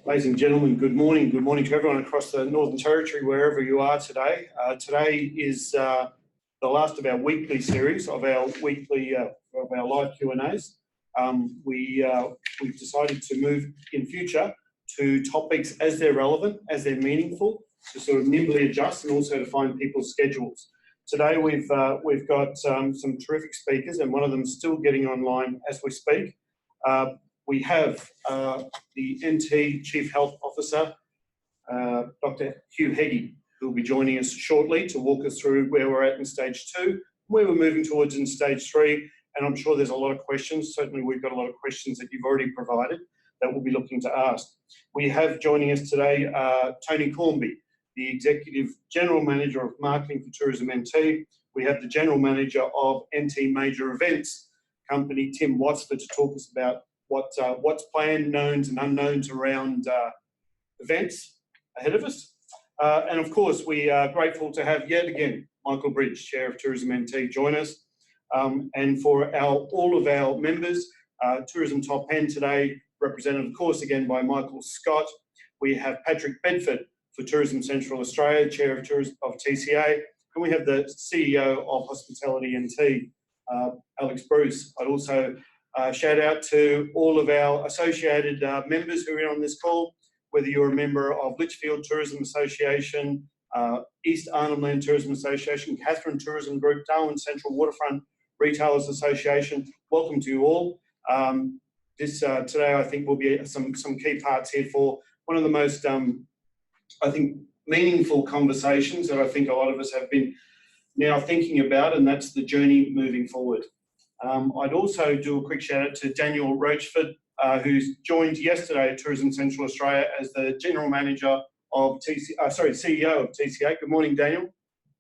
Ladies and gentlemen, good morning. Good morning to everyone across the Northern Territory, wherever you are today. Today is the last of our weekly series of our live Q&As. We've decided to move in future to topics as they're relevant, as they're meaningful, to sort of nimbly adjust and also to find people's schedules. Today we've got some terrific speakers, and one of them is still getting online as we speak. We have the NT Chief Health Officer, Dr. Hugh Heggie, who will be joining us shortly to walk us through where we're at in stage 2, where we're moving towards in stage 3, and I'm sure there's a lot of questions. Certainly we've got a lot of questions that you've already provided that we'll be looking to ask. We have joining us today Tony Cornby, the Executive General Manager of Marketing for Tourism NT. We have the General Manager of NT Major Events Company, Tim Watsford, to talk us about what's planned, knowns and unknowns around events ahead of us. And of course, we are grateful to have yet again Michael Bridge, Chair of Tourism NT, join us. And for all of our members, Tourism Top 10 today, represented of course again by Michael Scott. We have Patrick Bedford for Tourism Central Australia, Chair of TCA, and we have the CEO of Hospitality NT, Alex Bruce. I'd also shout out to all of our associated members who are on this call, whether you're a member of Litchfield Tourism Association, East Arnhem Land Tourism Association, Katherine Tourism Group, Darwin Central Waterfront Retailers Association. Welcome to you all. Today I think will be some key parts here for one of the most, I think, meaningful conversations that I think a lot of us have been now thinking about, and that's the journey moving forward. I'd also do a quick shout out to Daniel Rochford, who's joined yesterday at Tourism Central Australia as the General Manager of CEO of TCA. Good morning, Daniel.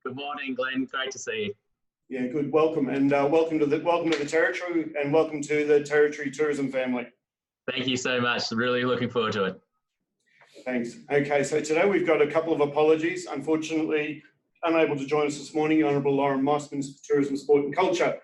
Good morning, Glenn. Great to see you. Yeah, good. Welcome, and welcome to the Territory, and welcome to the Territory Tourism family. Thank you so much. Really looking forward to it. Thanks. Okay, so today we've got a couple of apologies. Unfortunately, unable to join us this morning, Honourable Lauren Mossmans for Tourism, Sport and Culture.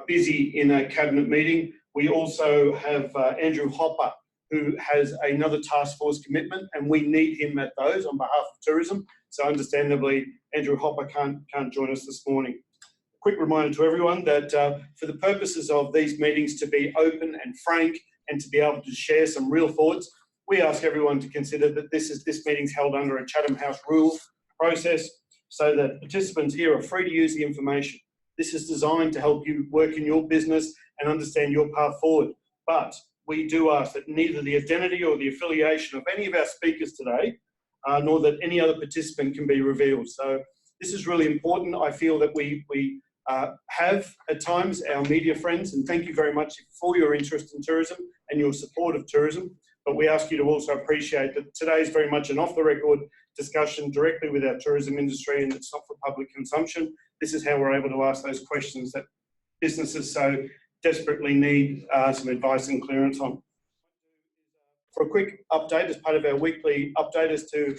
Busy in a cabinet meeting. We also have Andrew Hopper, who has another task force commitment, and we need him at those on behalf of tourism. So understandably, Andrew Hopper can't join us this morning. A quick reminder to everyone that for the purposes of these meetings to be open and frank and to be able to share some real thoughts, we ask everyone to consider that this meeting's held under a Chatham House rules process, so that participants here are free to use the information. This is designed to help you work in your business and understand your path forward. But we do ask that neither the identity or the affiliation of any of our speakers today, nor that any other participant can be revealed. So this is really important. I feel that we have at times our media friends, and thank you very much for your interest in tourism and your support of tourism. But we ask you to also appreciate that today is very much an off-the-record discussion directly with our tourism industry, and it's not for public consumption. This is how we're able to ask those questions that businesses so desperately need some advice and clearance on. For a quick update, as part of our weekly update as to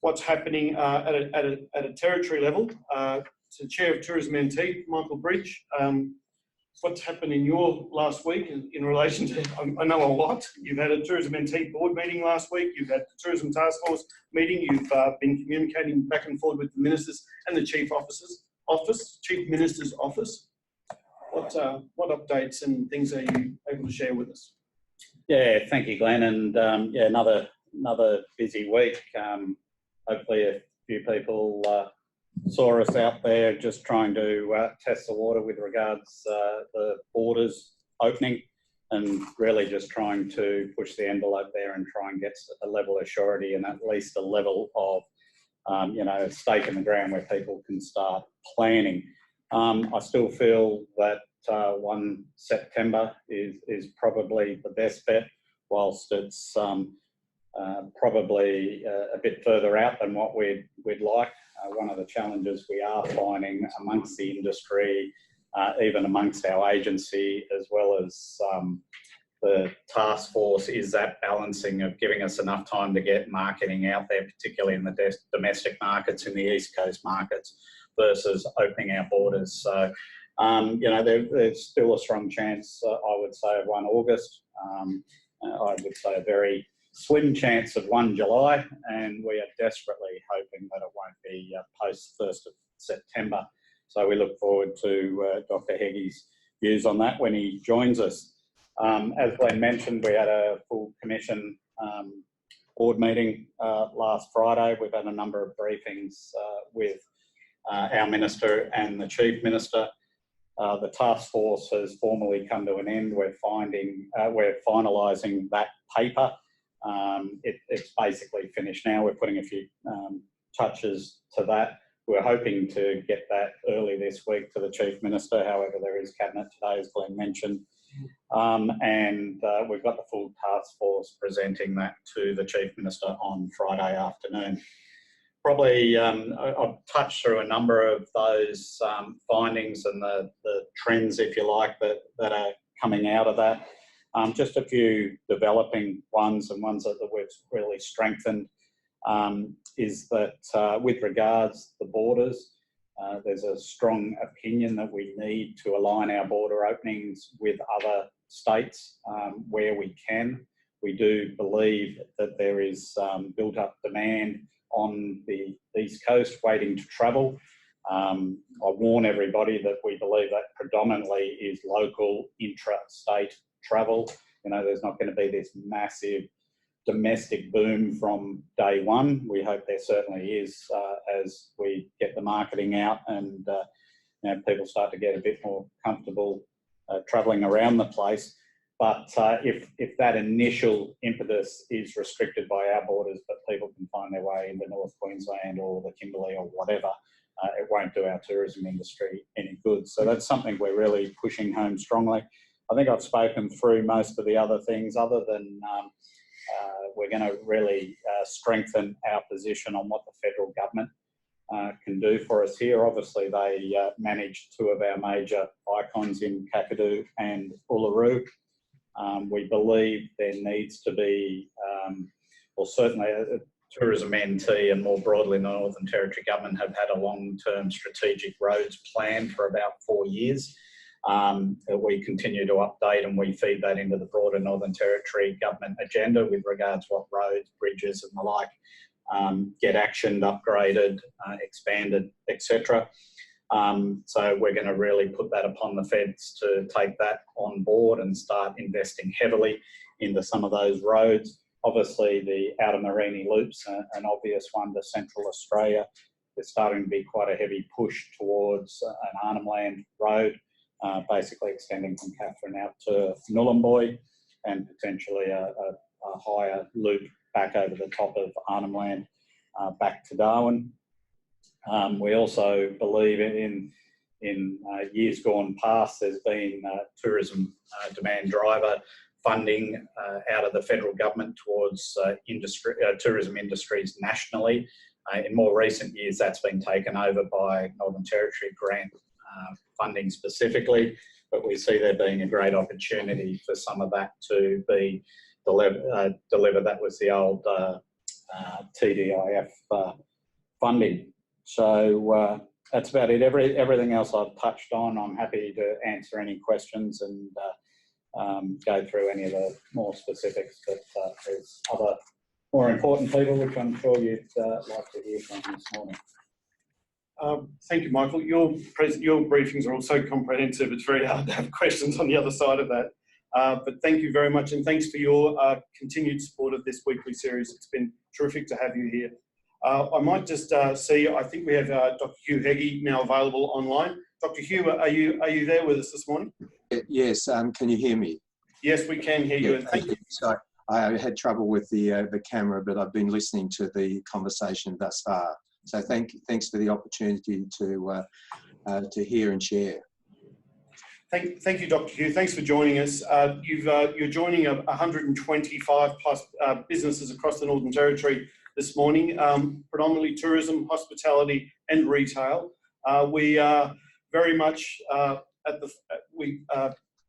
what's happening at a territory level, to the Chair of Tourism NT, Michael Bridge. What's happened in your last week in relation to, I know a lot. You've had a Tourism NT board meeting last week. You've had the Tourism Task Force meeting. You've been communicating back and forth with the ministers and the Chief Minister's Office. What updates and things are you able to share with us? Yeah, thank you, Glenn. And another busy week. Hopefully a few people saw us out there just trying to test the water with regards the borders opening, and really just trying to push the envelope there and try and get a level of surety and at least a level of stake in the ground where people can start planning. I still feel that 1 September is probably the best bet, whilst it's probably a bit further out than what we'd like. One of the challenges we are finding amongst the industry, even amongst our agency, as well as the task force, is that balancing of giving us enough time to get marketing out there, particularly in the domestic markets, in the East Coast markets, versus opening our borders. So, there's still a strong chance, I would say, of 1 August. I would say a very slim chance of 1 July, and we are desperately hoping that it won't be post 1st of September. So we look forward to Dr. Heggie's views on that when he joins us. As Glenn mentioned, we had a full commission board meeting last Friday. We've had a number of briefings with our Minister and the Chief Minister. The task force has formally come to an end. We're finalising that paper. It's basically finished now. We're putting a few touches to that. We're hoping to get that early this week to the Chief Minister. However, there is Cabinet today, as Glenn mentioned. And we've got the full task force presenting that to the Chief Minister on Friday afternoon. Probably I've touched through a number of those findings and the trends, if you like, that are coming out of that. Just a few developing ones and ones that we've really strengthened is that with regards to the borders, there's a strong opinion that we need to align our border openings with other states where we can. We do believe that there is built up demand on the East Coast waiting to travel. I warn everybody that we believe that predominantly is local intra-state travel. You know, there's not going to be this massive domestic boom from day one. We hope there certainly is as we get the marketing out and you know, people start to get a bit more comfortable travelling around the place. But if that initial impetus is restricted by our borders, but people can find their way into North Queensland or the Kimberley or whatever, it won't do our tourism industry any good. So that's something we're really pushing home strongly. I think I've spoken through most of the other things other than we're going to really strengthen our position on what the federal government can do for us here. Obviously, they manage two of our major icons in Kakadu and Uluru. We believe there needs to be, well, certainly Tourism NT and more broadly the Northern Territory Government have had a long-term strategic roads plan for about 4 years. We continue to update and we feed that into the broader Northern Territory Government agenda with regards to what roads, bridges and the like get actioned, upgraded, expanded, etc. So we're going to really put that upon the feds to take that on board and start investing heavily into some of those roads. Obviously, the Outer Mereenie Loop's an obvious one to Central Australia. There's starting to be quite a heavy push towards an Arnhem Land road, basically extending from Katherine out to Nhulunbuy and potentially a higher loop back over the top of Arnhem Land back to Darwin. We also believe in years gone past, there's been tourism demand driver funding out of the federal government towards tourism industries nationally. In more recent years, that's been taken over by Northern Territory grant funding specifically, but we see there being a great opportunity for some of that to be delivered. That was the old TDIF funding. So that's about it. Everything else I've touched on. I'm happy to answer any questions and go through any of the more specifics, but there's other more important people which I'm sure you'd like to hear from this morning. Thank you, Michael. Your briefings are all so comprehensive, it's very hard to have questions on the other side of that. But thank you very much, and thanks for your continued support of this weekly series. It's been terrific to have you here. I might just see, I think we have Dr. Hugh Heggie now available online. Dr. Hugh, are you there with us this morning? Yes, can you hear me? Yes, we can hear you. Yeah, and thank you. So I had trouble with the camera, but I've been listening to the conversation thus far. So thanks for the opportunity to hear and share. Thank you, Dr. Hugh. Thanks for joining us. You're joining 125 plus businesses across the Northern Territory this morning, predominantly tourism, hospitality and retail. We are very much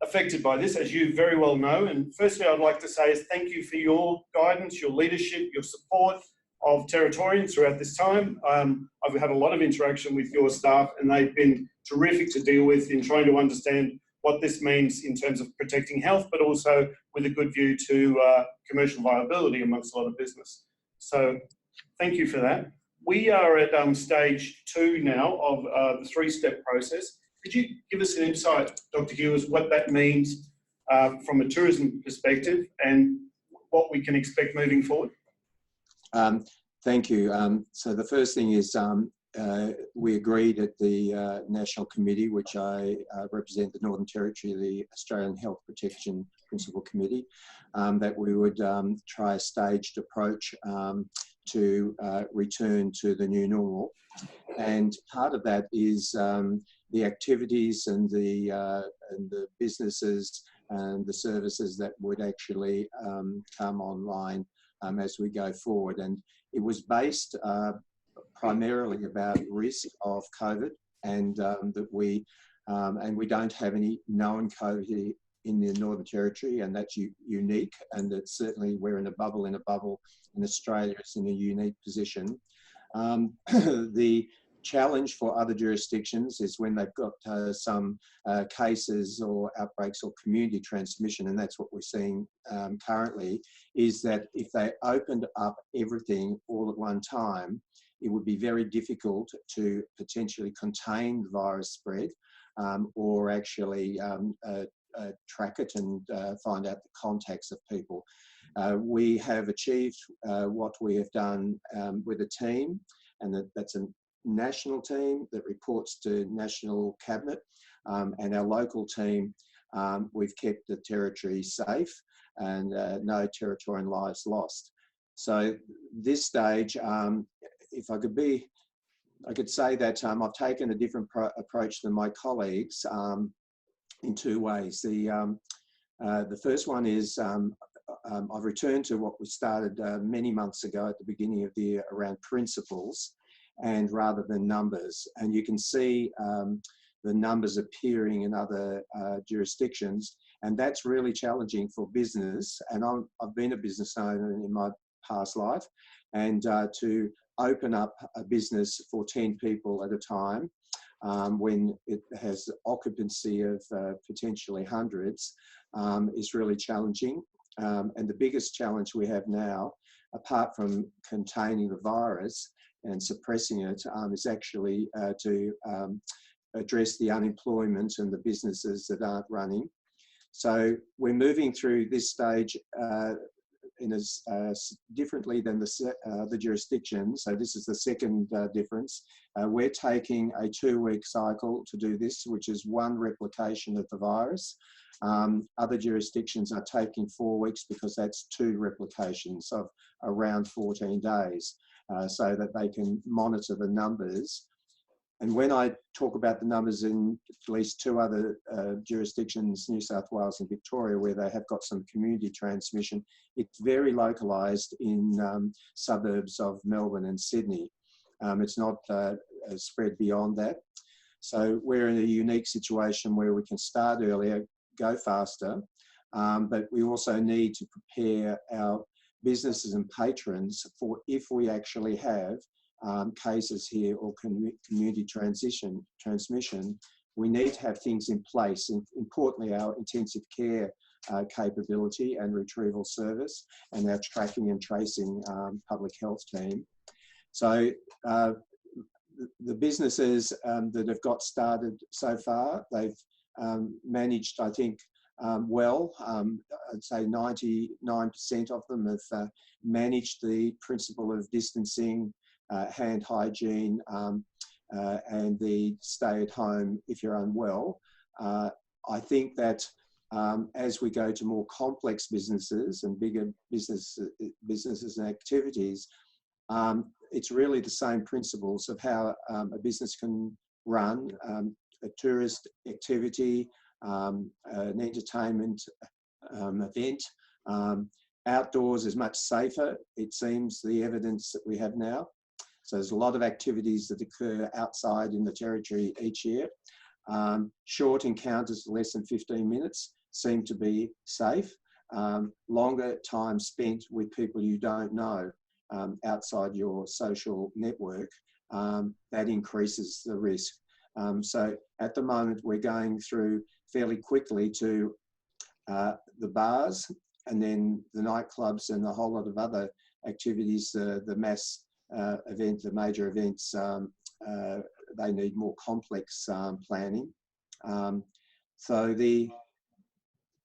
affected by this, as you very well know. And firstly, I'd like to say is thank you for your guidance, your leadership, your support of Territorians throughout this time. I've had a lot of interaction with your staff and they've been terrific to deal with in trying to understand what this means in terms of protecting health, but also with a good view to commercial viability amongst a lot of business. So thank you for that. We are at stage 2 now of the 3-step process. Could you give us an insight, Dr. Hughes, what that means from a tourism perspective and what we can expect moving forward? Thank you. So the first thing is we agreed at the National Committee, which I represent the Northern Territory, the Australian Health Protection Principal Committee, that we would try a staged approach to return to the new normal. And part of that is the activities and the businesses and the services that would actually come online as we go forward. And it was based primarily about risk of COVID, and that we don't have any known COVID in the Northern Territory, and that's unique, and that certainly we're in a bubble, and Australia is in a unique position. The challenge for other jurisdictions is when they've got some cases or outbreaks or community transmission, and that's what we're seeing currently, is that if they opened up everything all at one time, it would be very difficult to potentially contain the virus spread or actually track it and find out the contacts of people. We have achieved what we have done with a team, and that's a national team that reports to National Cabinet, and our local team, we've kept the territory safe and no Territorian lives lost. So this stage, if I could say that I've taken a different approach than my colleagues in 2 ways. The first one is I've returned to what we started many months ago at the beginning of the year around principles, and rather than numbers. And you can see the numbers appearing in other jurisdictions, and that's really challenging for business. And I've been a business owner in my past life, and to open up a business for 10 people at a time when it has occupancy of potentially hundreds is really challenging. And the biggest challenge we have now, apart from containing the virus and suppressing it, is actually to address the unemployment and the businesses that aren't running. So we're moving through this stage differently than the jurisdictions. So this is the second difference. We're taking a 2-week cycle to do this, which is 1 replication of the virus. Other jurisdictions are taking 4 weeks because that's 2 replications of around 14 days, so that they can monitor the numbers. And when I talk about the numbers in at least 2 other jurisdictions, New South Wales and Victoria, where they have got some community transmission, it's very localised in suburbs of Melbourne and Sydney. It's not spread beyond that. So we're in a unique situation where we can start earlier, go faster, but we also need to prepare our businesses and patrons for if we actually have cases here or community transmission, we need to have things in place. And importantly, our intensive care capability and retrieval service, and our tracking and tracing public health team. So the businesses that have got started so far, they've managed, I think, well. I'd say 99% of them have managed the principle of distancing, hand hygiene, and the stay at home if you're unwell. I think that as we go to more complex businesses and bigger businesses and activities, it's really the same principles of how a business can run a tourist activity, an entertainment event. Outdoors is much safer, it seems, the evidence that we have now. So there's a lot of activities that occur outside in the territory each year. Short encounters, less than 15 minutes, seem to be safe. Longer time spent with people you don't know outside your social network, that increases the risk. So at the moment we're going through fairly quickly to the bars and then the nightclubs and a whole lot of other activities, the mass event, the major events, they need more complex planning. So the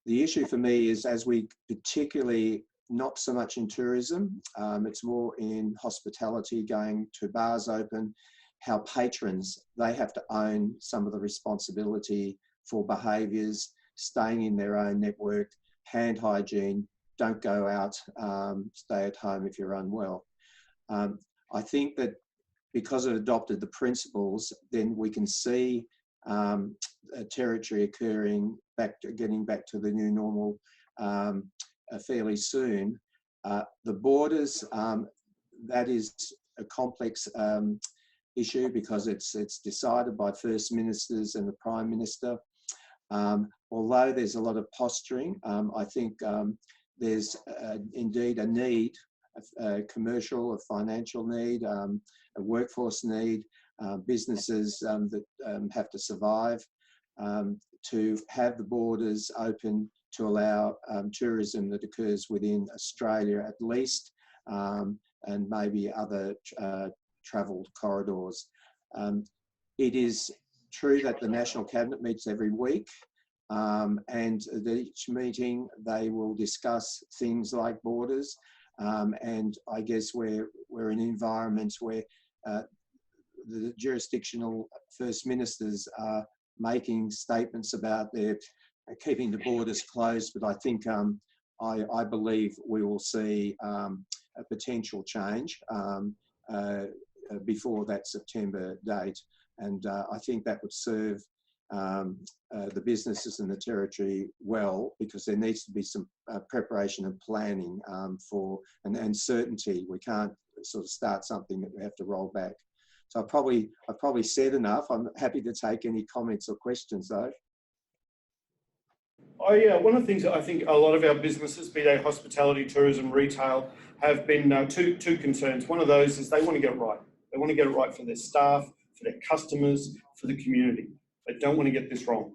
issue for me is, as we particularly not so much in tourism, it's more in hospitality, going to bars open, how patrons, they have to own some of the responsibility for behaviours, staying in their own network, hand hygiene, don't go out, stay at home if you're unwell. I think that because it adopted the principles, then we can see a territory occurring, getting back to the new normal fairly soon. The borders, that is a complex issue because it's decided by First Ministers and the Prime Minister. Although there's a lot of posturing, I think there's indeed a need, a commercial, a financial need, a workforce need, businesses that have to survive, to have the borders open to allow tourism that occurs within Australia at least, and maybe other travelled corridors. It is true that the National Cabinet meets every week, and at each meeting they will discuss things like borders, and I guess we're in environments where the jurisdictional First Ministers are making statements about their keeping the borders closed, but I think I believe we will see a potential change before that September date, and I think that would serve the businesses in the territory well, because there needs to be some preparation and planning and certainty. We can't sort of start something that we have to roll back. So I've probably said enough. I'm happy to take any comments or questions though. Oh yeah, one of the things that I think a lot of our businesses, be they hospitality, tourism, retail, have been two concerns. One of those is they want to get it right. They want to get it right for their staff, for their customers, for the community. They don't want to get this wrong.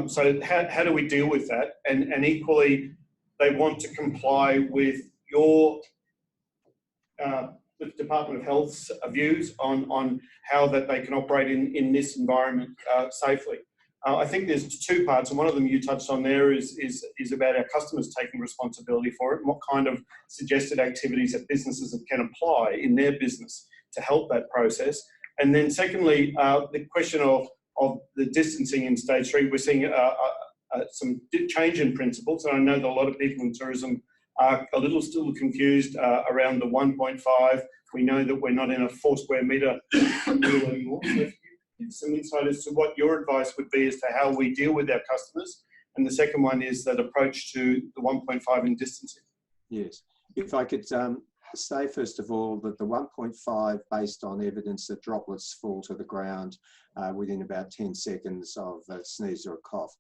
So how do we deal with that? And equally, they want to comply with your with Department of Health's views on how that they can operate in this environment safely. I think there's two parts, and one of them you touched on there is about our customers taking responsibility for it, and what kind of suggested activities that businesses can apply in their business to help that process. And then secondly, the question of the distancing in stage 3, we're seeing some change in principles, and I know that a lot of people in tourism are a little still confused around the 1.5. We know that we're not in a 4 square metre rule anymore. So if you give some insight as to what your advice would be as to how we deal with our customers. And the second one is that approach to the 1.5 in distancing. Yes. If I could say, first of all, that the 1.5, based on evidence that droplets fall to the ground within about 10 seconds of a sneeze or a cough,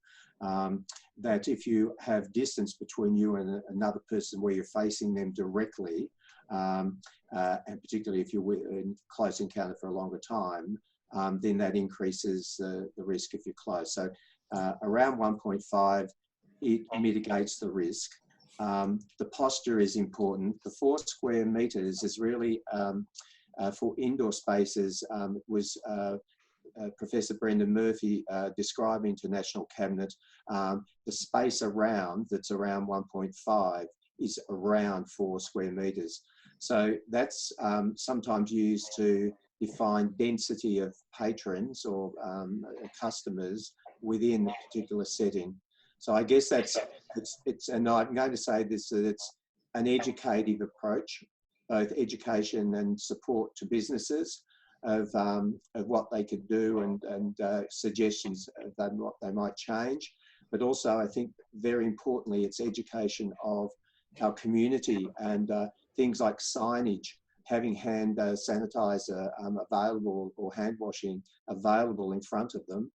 that if you have distance between you and another person where you're facing them directly, and particularly if you're in close encounter for a longer time, then that increases the risk if you're close. So around 1.5, it mitigates the risk. The posture is important. The 4 square metres is really for indoor spaces. Was Professor Brendan Murphy describing to National Cabinet, the space around that's around 1.5 is around 4 square metres. So that's sometimes used to define density of patrons or customers within a particular setting. So I guess it's and I'm going to say this, that it's an educative approach, both education and support to businesses of what they could do and suggestions of what they might change. But also, I think very importantly, it's education of our community and things like signage, having hand sanitizer available or hand washing available in front of them.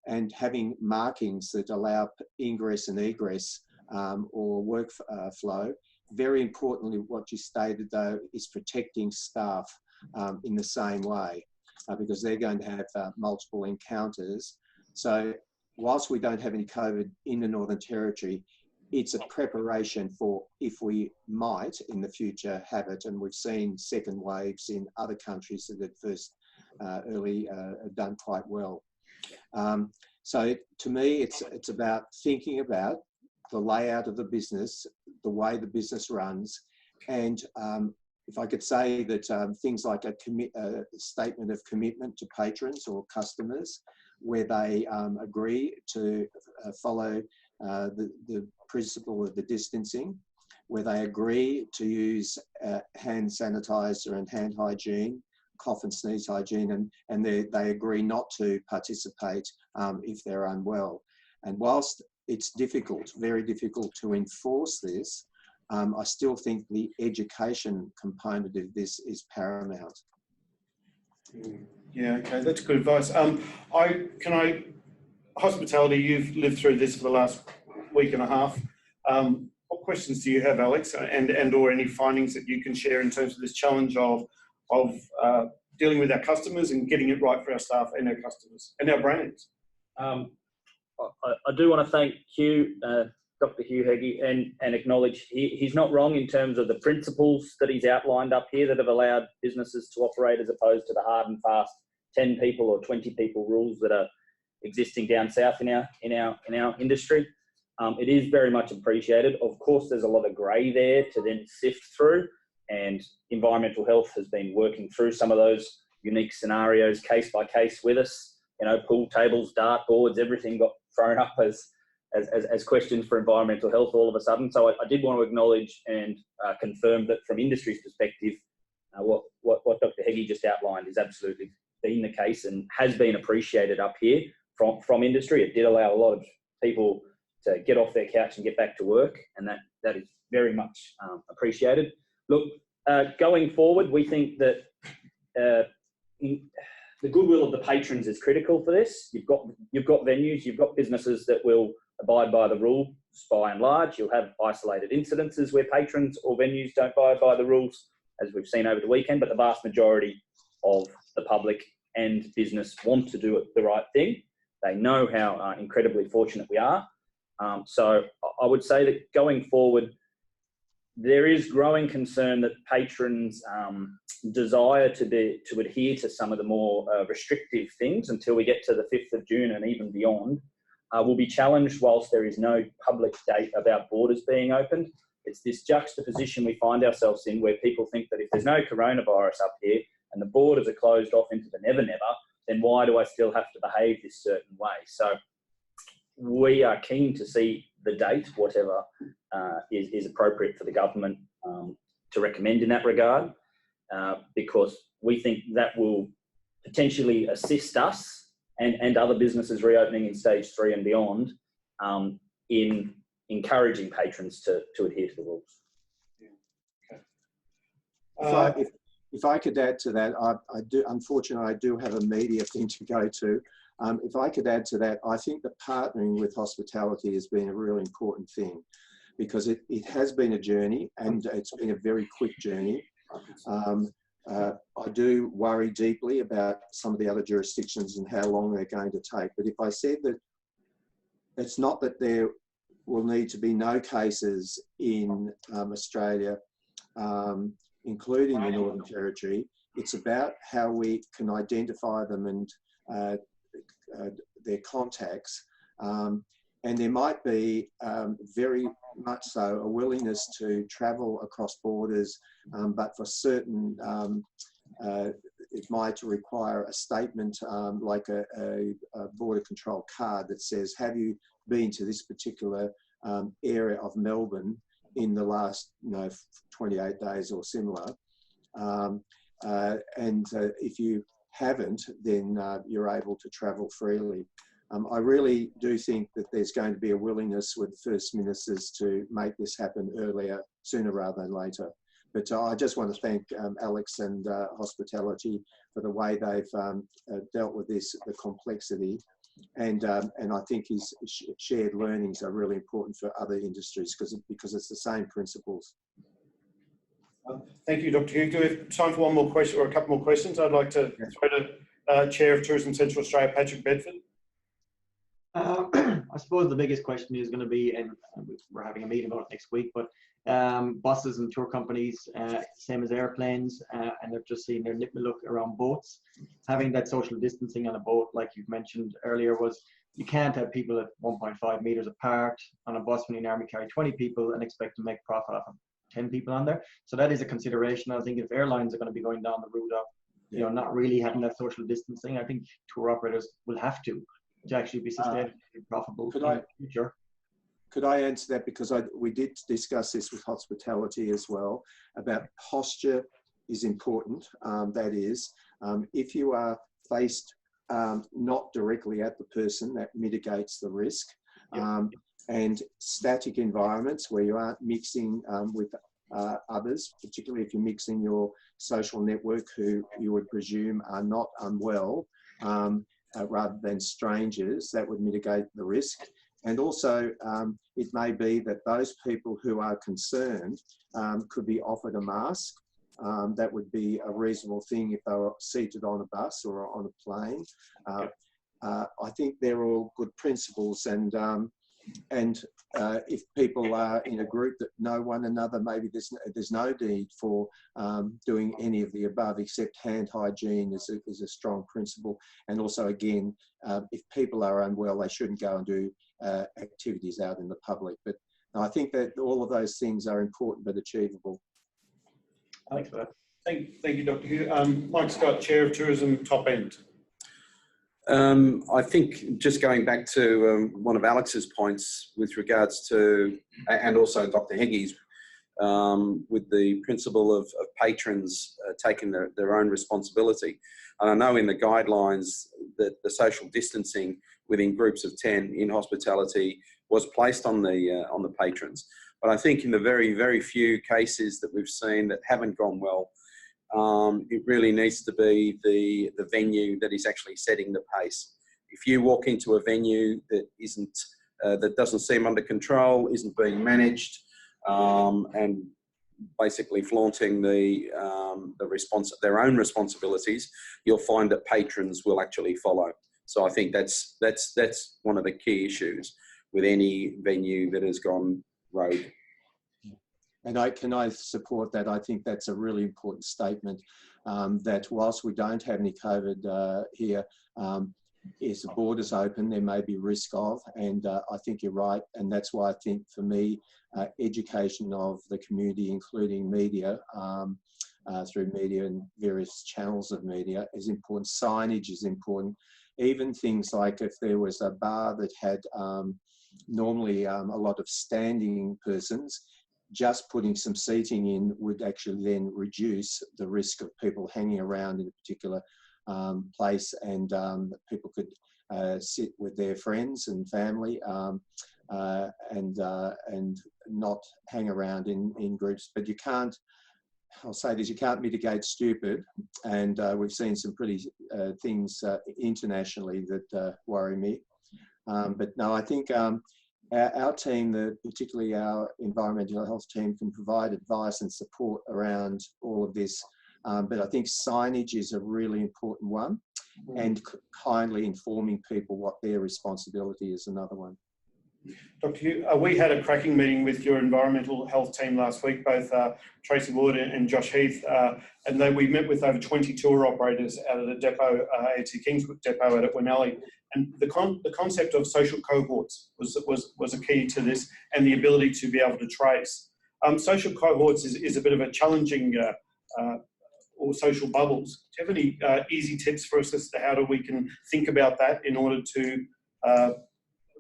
And having markings that allow ingress and egress or workflow. Very importantly, what you stated though is protecting staff in the same way. because they're going to have multiple encounters. So whilst we don't have any COVID in the Northern Territory, it's a preparation for if we might in the future have it. And we've seen second waves in other countries that had first early done quite well. So to me, it's about thinking about the layout of the business, the way the business runs, and if I could say that things like a statement of commitment to patrons or customers, where they agree to follow the principle of the distancing, where they agree to use hand sanitizer and hand hygiene, cough and sneeze hygiene, and they agree not to participate if they're unwell. And whilst it's difficult, very difficult to enforce this, I still think the education component of this is paramount. Yeah, okay, that's good advice. Hospitality, you've lived through this for the last week and a half. What questions do you have, Alex, and or any findings that you can share in terms of this challenge of dealing with our customers and getting it right for our staff and our customers and our brands? I do want to thank Hugh, Dr. Hugh Heggie, and acknowledge he's not wrong in terms of the principles that he's outlined up here that have allowed businesses to operate as opposed to the hard and fast 10 people or 20 people rules that are existing down south in our industry. It is very much appreciated. Of course, there's a lot of grey there to then sift through, and environmental health has been working through some of those unique scenarios case by case with us. You know, pool tables, dart boards, everything got thrown up as questions for environmental health all of a sudden. So I did want to acknowledge and confirm that from industry's perspective, what Dr. Heggie just outlined is absolutely been the case and has been appreciated up here from industry. It did allow a lot of people to get off their couch and get back to work, and that is very much appreciated. Look, going forward, we think that the goodwill of the patrons is critical for this. You've got venues, you've got businesses that will abide by the rules by and large. You'll have isolated incidences where patrons or venues don't abide by the rules, as we've seen over the weekend, but the vast majority of the public and business want to do the right thing. They know how incredibly fortunate we are. So I would say that going forward, there is growing concern that patrons' desire to adhere to some of the more restrictive things until we get to the 5th of June and even beyond will be challenged whilst there is no public date about borders being opened. It's this juxtaposition we find ourselves in where people think that if there's no coronavirus up here and the borders are closed off into the never never, then why do I still have to behave this certain way? So we are keen to see the date, whatever is appropriate for the government to recommend in that regard, because we think that will potentially assist us and other businesses reopening in stage 3 and beyond in encouraging patrons to adhere to the rules. Yeah. Okay. If I could add to that, unfortunately, I do have a media thing to go to. If I could add to that, I think that partnering with hospitality has been a really important thing, because it has been a journey, and it's been a very quick journey. I do worry deeply about some of the other jurisdictions and how long they're going to take. But if I said that it's not that there will need to be no cases in Australia, including the Northern Territory, it's about how we can identify them and their contacts. And there might be very much so a willingness to travel across borders, but for certain, it might require a statement like a border control card that says, have you been to this particular area of Melbourne in the last 28 days or similar? And if you haven't, then you're able to travel freely. I really do think that there's going to be a willingness with First Ministers to make this happen earlier, sooner rather than later. But I just want to thank Alex and Hospitality for the way they've dealt with this, the complexity, and I think his shared learnings are really important for other industries because it's the same principles. Thank you, Dr. Hugh. Do we have time for one more question or a couple more questions? I'd like to throw to Chair of Tourism Central Australia, Patrick Bedford. I suppose the biggest question is going to be, and we're having a meeting about it next week, but buses and tour companies, same as airplanes, and they're just seeing their look around boats. Having that social distancing on a boat, like you've mentioned earlier, was you can't have people at 1.5 meters apart on a bus when you normally carry 20 people and expect to make profit off of 10 people on there. So that is a consideration. I think if airlines are going to be going down the route of, not really having that social distancing, I think tour operators will have to actually be sustainable and profitable in the future. Could I answer that? Because we did discuss this with hospitality as well, about posture is important. That is, if you are faced not directly at the person, that mitigates the risk. And static environments where you aren't mixing with others, particularly if you're mixing your social network who you would presume are not unwell, rather than strangers, that would mitigate the risk. And also, it may be that those people who are concerned could be offered a mask. That would be a reasonable thing if they were seated on a bus or on a plane. I think they're all good principles, and if people are in a group that know one another, maybe there's no need for doing any of the above, except hand hygiene is a strong principle. And also, again, if people are unwell, they shouldn't go and do activities out in the public. But I think that all of those things are important but achievable. Thanks for that. Thank you, Dr. Hugh. Mike Scott, Chair of Tourism Top End. I think just going back to one of Alex's points with regards to, and also Dr. Heggie's, with the principle of patrons taking their own responsibility. And I know in the guidelines that the social distancing within groups of 10 in hospitality was placed on the patrons. But I think in the very, very few cases that we've seen that haven't gone well, it really needs to be the venue that is actually setting the pace. If you walk into a venue that isn't, that doesn't seem under control, isn't being managed, and basically flaunting their own responsibilities, you'll find that patrons will actually follow. So I think that's one of the key issues with any venue that has gone rogue. And can I support that? I think that's a really important statement, that whilst we don't have any COVID here, if the borders open, there may be risk of, and I think you're right. And that's why I think for me, education of the community, including media, through media and various channels of media is important. Signage is important. Even things like if there was a bar that had normally a lot of standing persons, just putting some seating in would actually then reduce the risk of people hanging around in a particular place, and people could sit with their friends and family and not hang around in groups. But you can't, I'll say this, you can't mitigate stupid, and we've seen some pretty things internationally that worry me. But no, I think our team, particularly our environmental health team, can provide advice and support around all of this. But I think signage is a really important one, and kindly informing people what their responsibility is another one. Dr. Hugh, we had a cracking meeting with your environmental health team last week, both Tracy Wood and Josh Heath, and we met with over 20 tour operators out of the depot, AET Kingswood depot at Winnelly. And the concept of social cohorts was a key to this, and the ability to be able to trace. Social cohorts is a bit of a challenging, or social bubbles. Do you have any easy tips for us as to how we can think about that in order to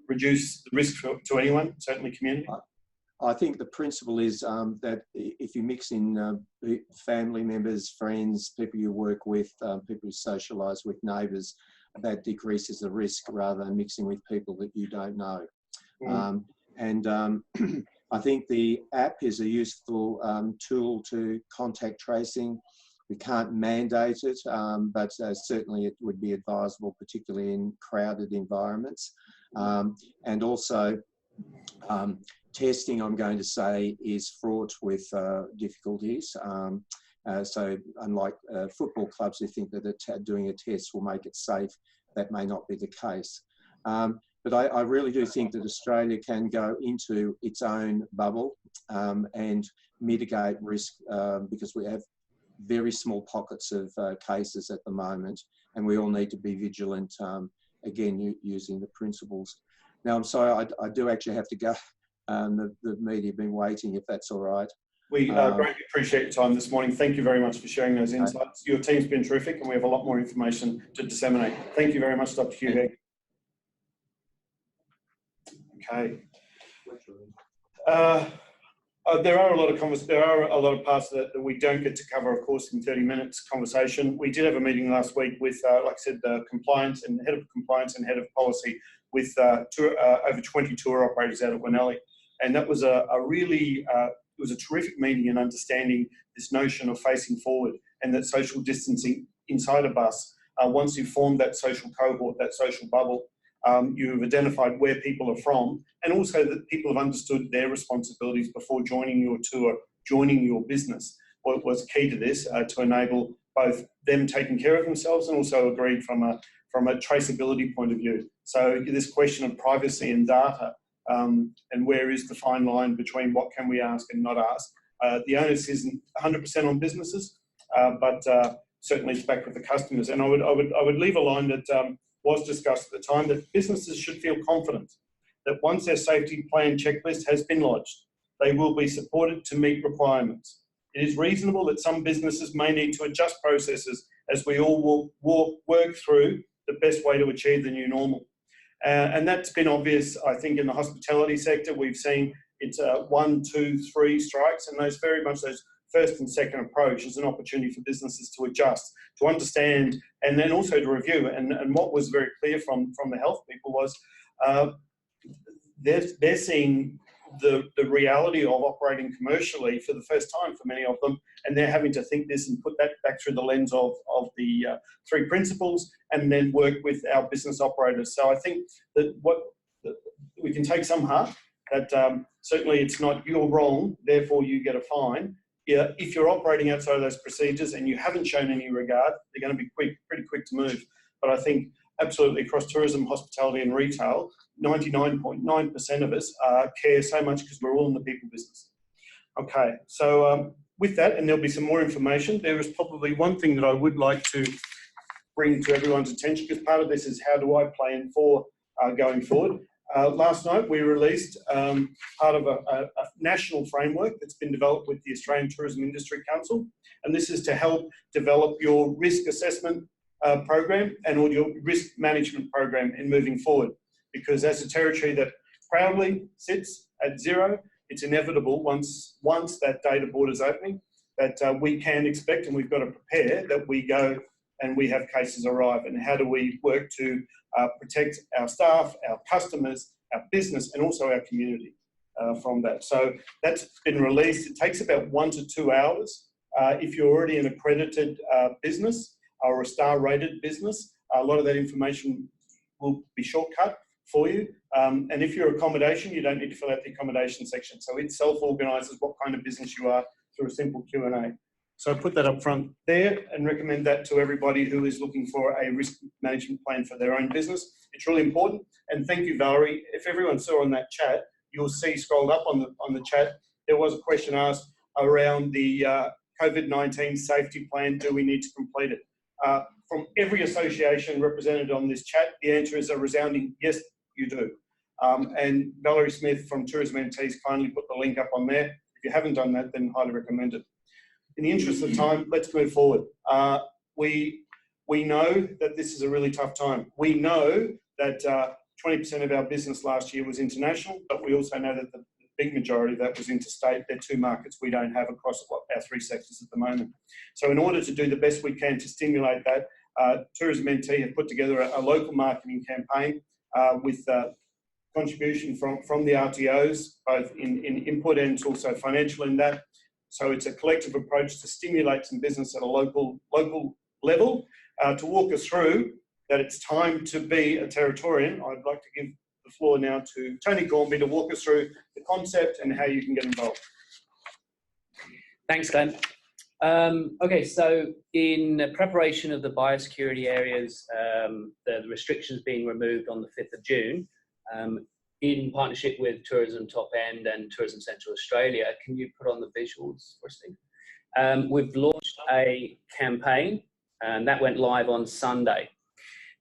reduce the risk to anyone, certainly community? I think the principle is that if you mix in family members, friends, people you work with, people you socialise with, neighbours, that decreases the risk rather than mixing with people that you don't know. I think the app is a useful tool to contact tracing. We can't mandate it, but certainly it would be advisable, particularly in crowded environments. And also, testing, I'm going to say, is fraught with difficulties. So unlike football clubs who think that doing a test will make it safe, that may not be the case. But I really do think that Australia can go into its own bubble and mitigate risk because we have very small pockets of cases at the moment, and we all need to be vigilant, again, using the principles. Now, I'm sorry, I do actually have to go. The media have been waiting, if that's all right. We greatly appreciate your time this morning. Thank you very much for sharing those insights. Your team's been terrific, and we have a lot more information to disseminate. Thank you very much, Dr. Hughey. Okay. There are a lot of parts that we don't get to cover, of course, in 30 minutes conversation. We did have a meeting last week with, like I said, compliance and head of compliance and head of policy with over 20 tour operators out of Winnelly, and that was it was a terrific meeting in understanding this notion of facing forward and that social distancing inside a bus. Once you've formed that social cohort, that social bubble, you've identified where people are from, and also that people have understood their responsibilities before joining your tour, joining your business. What was key to this to enable both them taking care of themselves and also agreed from a traceability point of view. So this question of privacy and data and where is the fine line between what can we ask and not ask. The onus isn't 100% on businesses, but certainly it's back with the customers. And I would leave a line that was discussed at the time, that businesses should feel confident that once their safety plan checklist has been lodged, they will be supported to meet requirements. It is reasonable that some businesses may need to adjust processes as we all will work through the best way to achieve the new normal. And that's been obvious, I think, in the hospitality sector. We've seen it's 1, 2, 3 strikes, and those very much those first and second approach is an opportunity for businesses to adjust, to understand, and then also to review. And what was very clear from the health people was they're seeing the reality of operating commercially for the first time for many of them, and they're having to think this and put that back through the lens of the 3 principles, and then work with our business operators. So I think that we can take some heart that certainly it's not you're wrong, therefore you get a fine. Yeah, if you're operating outside of those procedures and you haven't shown any regard, they're going to be pretty quick to move. But I think absolutely across tourism, hospitality and retail, 99.9% of us care so much because we're all in the people business. Okay, so with that, and there'll be some more information, there is probably one thing that I would like to bring to everyone's attention, because part of this is how do I plan for going forward. Last night we released part of a national framework that's been developed with the Australian Tourism Industry Council, and this is to help develop your risk assessment program and or your risk management program in moving forward. Because as a territory that proudly sits at 0, it's inevitable once that data border is opening that we can expect, and we've got to prepare that we go and we have cases arrive. And how do we work to protect our staff, our customers, our business, and also our community from that. So that's been released. It takes about 1 to 2 hours. If you're already an accredited business or a star-rated business, a lot of that information will be shortcut for you. And if you're accommodation, you don't need to fill out the accommodation section. So it self-organises what kind of business you are through a simple Q&A. So I put that up front there and recommend that to everybody who is looking for a risk management plan for their own business. It's really important. And thank you, Valerie. If everyone saw on that chat, you'll see scrolled up on the chat, there was a question asked around the COVID-19 safety plan. Do we need to complete it? From every association represented on this chat, the answer is a resounding yes, you do. And Valerie Smith from Tourism NT's kindly put the link up on there. If you haven't done that, then highly recommend it. In the interest of time, let's move forward. We know that this is a really tough time. We know that 20% of our business last year was international, but we also know that the big majority of that was interstate. They're 2 markets we don't have across our 3 sectors at the moment. So in order to do the best we can to stimulate that, Tourism NT have put together a local marketing campaign with contribution from the RTOs, both in input and also financial in that. So it's a collective approach to stimulate some business at a local level. To walk us through that it's time to be a Territorian, I'd like to give the floor now to Tony Cornby to walk us through the concept and how you can get involved. Thanks, Glenn. Okay, so in preparation of the biosecurity areas, the restrictions being removed on the 5th of June, in partnership with Tourism Top End and Tourism Central Australia, can you put on the visuals for us, Steve? We've launched a campaign, and that went live on Sunday.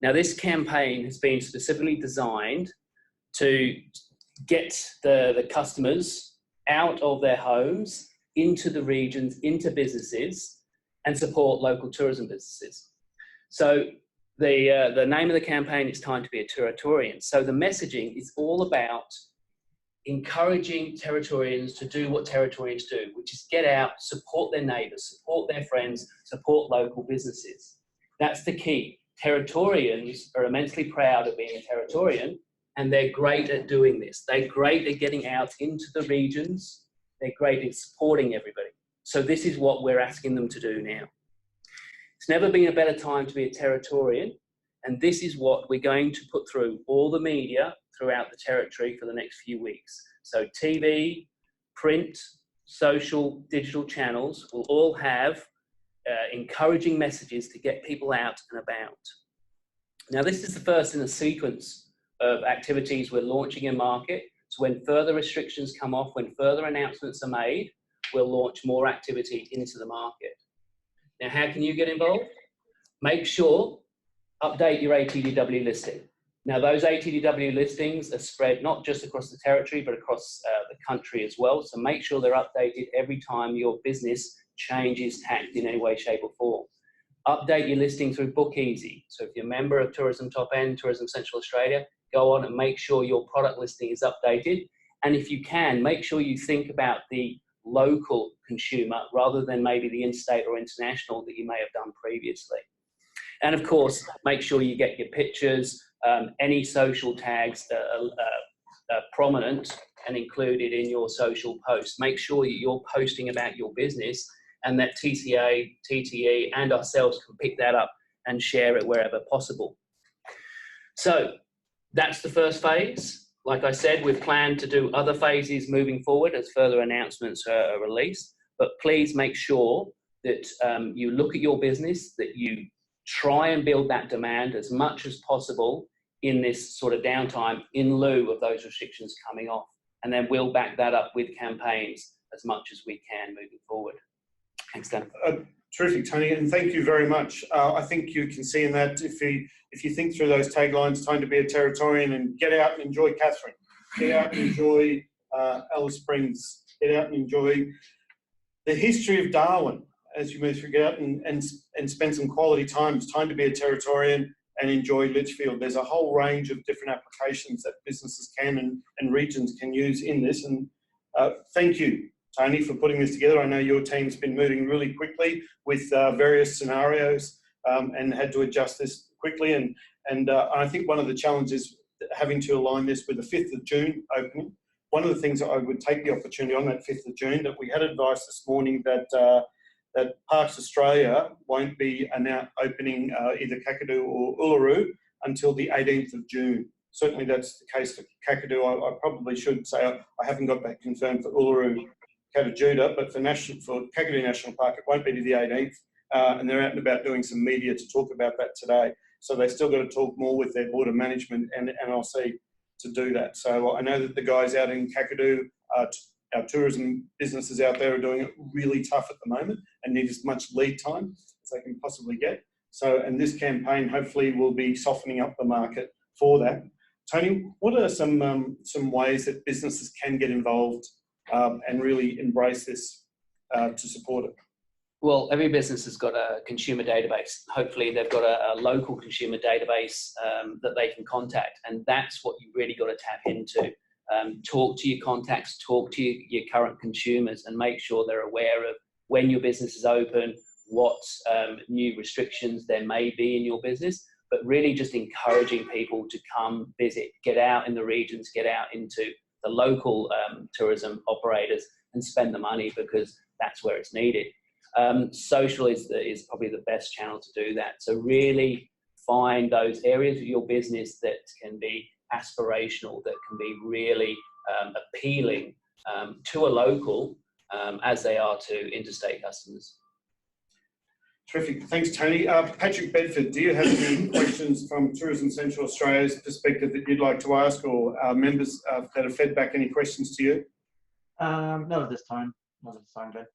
Now, this campaign has been specifically designed to get the customers out of their homes, into the regions, into businesses, and support local tourism businesses. So the name of the campaign is Time to be a Territorian. So the messaging is all about encouraging Territorians to do what Territorians do, which is get out, support their neighbours, support their friends, support local businesses. That's the key. Territorians are immensely proud of being a Territorian, and they're great at doing this. They're great at getting out into the regions. They're great at supporting everybody. So this is what we're asking them to do now. It's never been a better time to be a Territorian, and this is what we're going to put through all the media throughout the Territory for the next few weeks. So TV, print, social, digital channels will all have encouraging messages to get people out and about. Now, this is the first in a sequence of activities we're launching in market. So when further restrictions come off, when further announcements are made, we'll launch more activity into the market. Now, how can you get involved? Make sure, update your ATDW listing. Now, those ATDW listings are spread not just across the Territory, but across the country as well. So make sure they're updated every time your business changes tack in any way, shape or form. Update your listing through BookEasy. So if you're a member of Tourism Top End, Tourism Central Australia, go on and make sure your product listing is updated. And if you can, make sure you think about the local consumer rather than maybe the interstate or international that you may have done previously. And of course, make sure you get your pictures, any social tags that are prominent and included in your social posts. Make sure that you're posting about your business and that TCA, TTE and ourselves can pick that up and share it wherever possible. So that's the first phase. Like I said, we've planned to do other phases moving forward as further announcements are released. But please make sure that you look at your business, that you try and build that demand as much as possible in this sort of downtime in lieu of those restrictions coming off. And then we'll back that up with campaigns as much as we can moving forward. Thanks, Dan. Terrific, Tony, and thank you very much. I think you can see in that if you think through those taglines, Time to be a Territorian, and get out and enjoy Katherine, get out and enjoy Alice Springs, get out and enjoy the history of Darwin as you move through, get out and spend some quality time. It's time to be a Territorian and enjoy Litchfield. There's a whole range of different applications that businesses can and regions can use in this, and thank you, Tony, for putting this together. I know your team's been moving really quickly with various scenarios and had to adjust this quickly. And I think one of the challenges having to align this with the 5th of June opening. One of the things that I would take the opportunity on that 5th of June, that we had advice this morning that that Parks Australia won't be opening either Kakadu or Uluru until the 18th of June. Certainly that's the case for Kakadu. I probably should say I haven't got that confirmed for Uluru Katajuda, but for Kakadu National Park, it won't be to the 18th, and they're out and about doing some media to talk about that today. So they've still got to talk more with their board of management and NLC to do that. So I know that the guys out in Kakadu, our tourism businesses out there are doing it really tough at the moment and need as much lead time as they can possibly get. So, and this campaign hopefully will be softening up the market for that. Tony, what are some ways that businesses can get involved and really embrace this to support it? Well, every business has got a consumer database. Hopefully they've got a local consumer database that they can contact, and that's what you really got to tap into. Talk to your contacts, talk to your current consumers, and make sure they're aware of when your business is open, what new restrictions there may be in your business, but really just encouraging people to come visit, get out in the regions, get out into the local tourism operators and spend the money, because that's where it's needed. Social is probably the best channel to do that. So really find those areas of your business that can be aspirational, that can be really appealing to a local as they are to interstate customers. Terrific. Thanks, Tony. Patrick Bedford, do you have any questions from Tourism Central Australia's perspective that you'd like to ask, or members that have fed back any questions to you? Not at this time. Not at this time, Ben.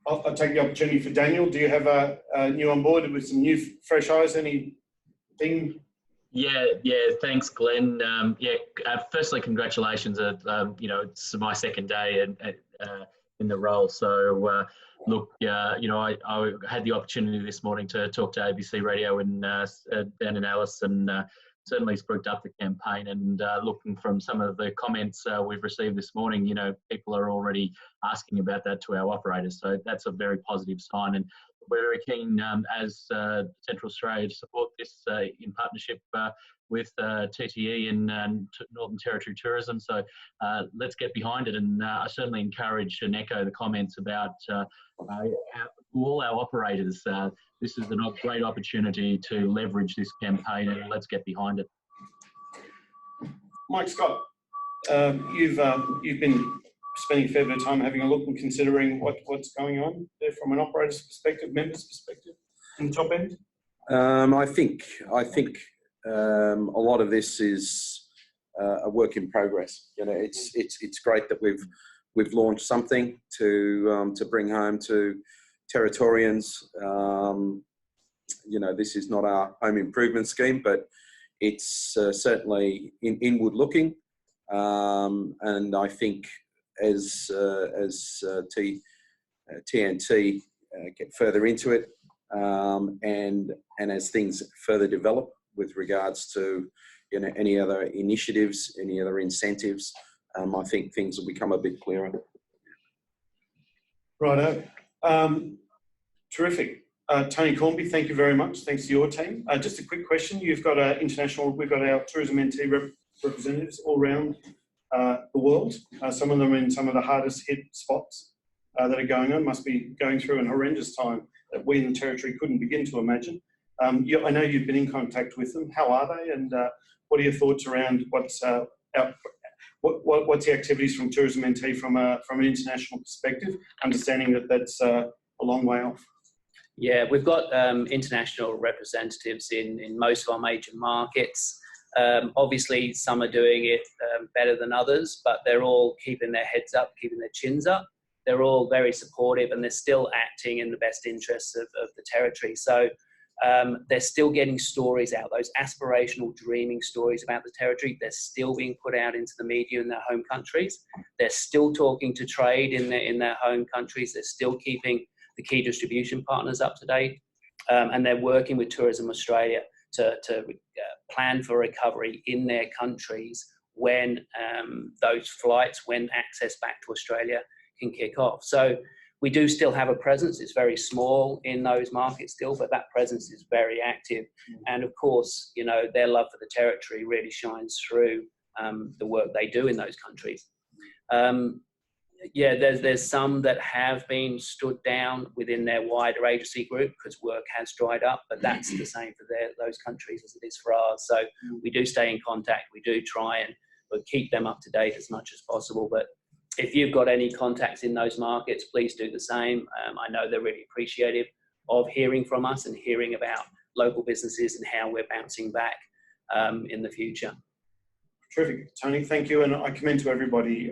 I'll take the opportunity for Daniel. Do you have a new on board with some new fresh eyes? Anything? Yeah, thanks, Glenn. Firstly, congratulations. It's my second day in the role. So, I had the opportunity this morning to talk to ABC Radio and Dan and Alice, and certainly spruiked up the campaign. And looking from some of the comments we've received this morning, people are already asking about that to our operators. So that's a very positive sign. And we're very keen as Central Australia to support this in partnership with TTE and Northern Territory Tourism. So let's get behind it. And I certainly encourage and echo the comments about all our operators. This is a great opportunity to leverage this campaign, and let's get behind it. Mike Scott, you've been spending a fair bit of time having a look and considering what's going on there from an operator's perspective, member's perspective, in the top end. I think a lot of this is a work in progress. It's great that we've launched something to bring home to Territorians. This is not our home improvement scheme, but it's certainly inward looking, and I think as TNT get further into it, and as things further develop with regards to any other initiatives, any other incentives, I think things will become a bit clearer. Righto. Terrific. Tony Cornby, thank you very much. Thanks to your team. Just a quick question. We've got our Tourism NT representatives all around the world. Some of them in some of the hardest hit spots that are going on, must be going through an horrendous time that we in the Territory couldn't begin to imagine. I know you've been in contact with them. How are they? And what are your thoughts around what's the activities from Tourism NT from an international perspective, understanding that that's a long way off? Yeah, we've got international representatives in most of our major markets. Obviously, some are doing it better than others, but they're all keeping their heads up, keeping their chins up. They're all very supportive, and they're still acting in the best interests of the Territory. So they're still getting stories out, those aspirational, dreaming stories about the Territory. They're still being put out into the media in their home countries. They're still talking to trade in their home countries. They're still keeping the key distribution partners up to date, and they're working with Tourism Australia to plan for recovery in their countries when those flights, when access back to Australia can kick off. So we do still have a presence. It's very small in those markets still, but that presence is very active. And of course, their love for the Territory really shines through the work they do in those countries. There's some that have been stood down within their wider agency group because work has dried up, but that's the same for those countries as it is for ours. So we do stay in contact. We do try and keep them up to date as much as possible. But if you've got any contacts in those markets, please do the same. I know they're really appreciative of hearing from us and hearing about local businesses and how we're bouncing back in the future. Terrific, Tony. Thank you. And I commend to everybody,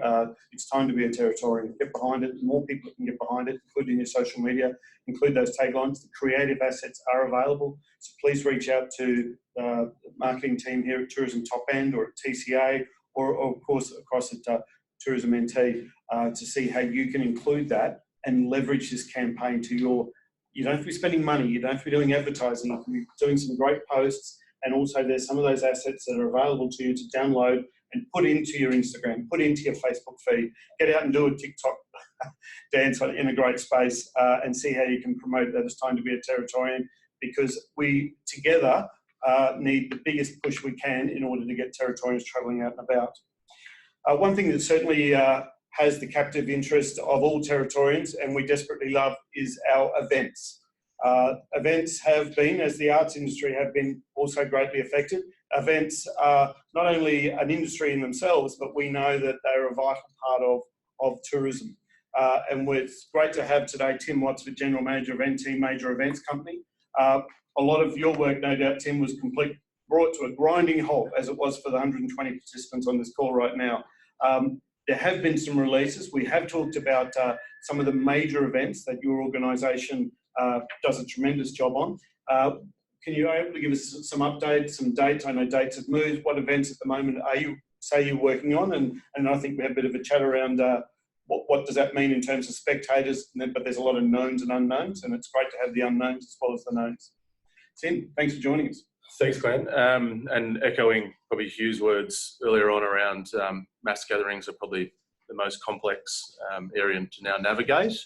it's time to be a Territorian. Get behind it. More people can get behind it, including your social media, include those taglines. The creative assets are available. So please reach out to the marketing team here at Tourism Top End or at TCA or of course across at Tourism NT to see how you can include that and leverage this campaign to you don't have to be spending money, you don't have to be doing advertising, you can be doing some great posts. And also there's some of those assets that are available to you to download and put into your Instagram, put into your Facebook feed, get out and do a TikTok dance in a great space and see how you can promote that it's time to be a Territorian, because we together need the biggest push we can in order to get Territorians travelling out and about. One thing that certainly has the captive interest of all Territorians and we desperately love is our events. Events have been, as the arts industry have been, also greatly affected. Events are not only an industry in themselves, but we know that they're a vital part of tourism. And it's great to have today Tim Watson, General Manager of NT Major Events Company. A lot of your work, no doubt, Tim, was brought to a grinding halt, as it was for the 120 participants on this call right now. There have been some releases. We have talked about some of the major events that your organisation does a tremendous job on. Can you able to give us some updates, some dates? I know dates have moved. What events at the moment are you're working on? And I think we have a bit of a chat around what does that mean in terms of spectators? But there's a lot of knowns and unknowns, and it's great to have the unknowns as well as the knowns. Tim, thanks for joining us. Thanks, Glenn. And echoing probably Hugh's words earlier on around mass gatherings are probably the most complex area to now navigate.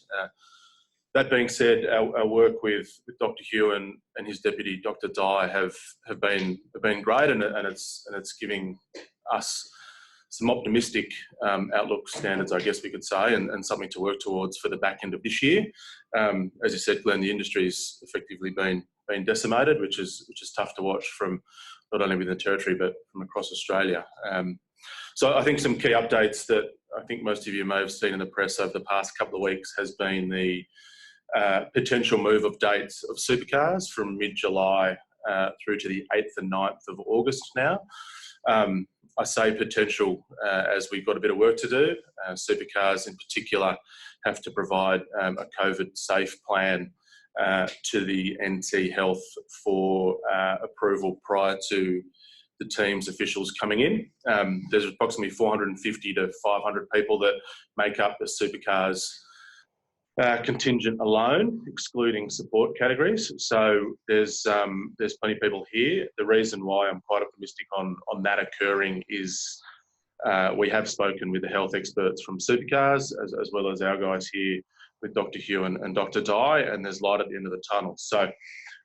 That being said, our work with Dr. Hugh and his deputy, Dr. Dye, have been great, and it's giving us some optimistic outlook standards, I guess we could say, and something to work towards for the back end of this year. As you said, Glenn, the industry's effectively been decimated, which is tough to watch from not only within the territory but from across Australia. So I think some key updates that I think most of you may have seen in the press over the past couple of weeks has been the potential move of dates of supercars from mid-July through to the 8th and 9th of August now. I say potential as we've got a bit of work to do. Supercars in particular have to provide a COVID-safe plan to the NT Health for approval prior to the team's officials coming in. There's approximately 450 to 500 people that make up the supercars contingent alone, excluding support categories. So there's plenty of people here. The reason why I'm quite optimistic on that occurring is we have spoken with the health experts from supercars as well as our guys here with Dr. Hugh and Dr. Dye, and there's light at the end of the tunnel. So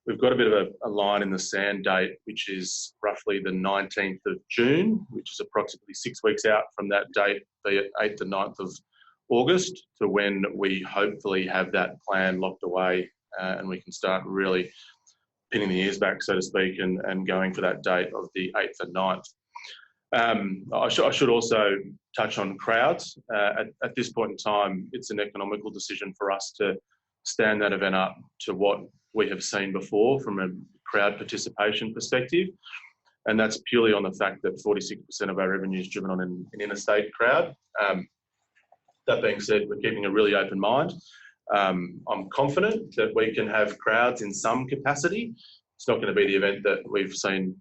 we've got a bit of a line in the sand date, which is roughly the 19th of June, which is approximately 6 weeks out from that date, be it 8th and 9th of August, to when we hopefully have that plan locked away and we can start really pinning the ears back, so to speak, and going for that date of the 8th and 9th. I should also touch on crowds. At this point in time, it's an economical decision for us to stand that event up to what we have seen before from a crowd participation perspective. And that's purely on the fact that 46% of our revenue is driven on an interstate crowd. That being said, we're keeping a really open mind. I'm confident that we can have crowds in some capacity. It's not going to be the event that we've seen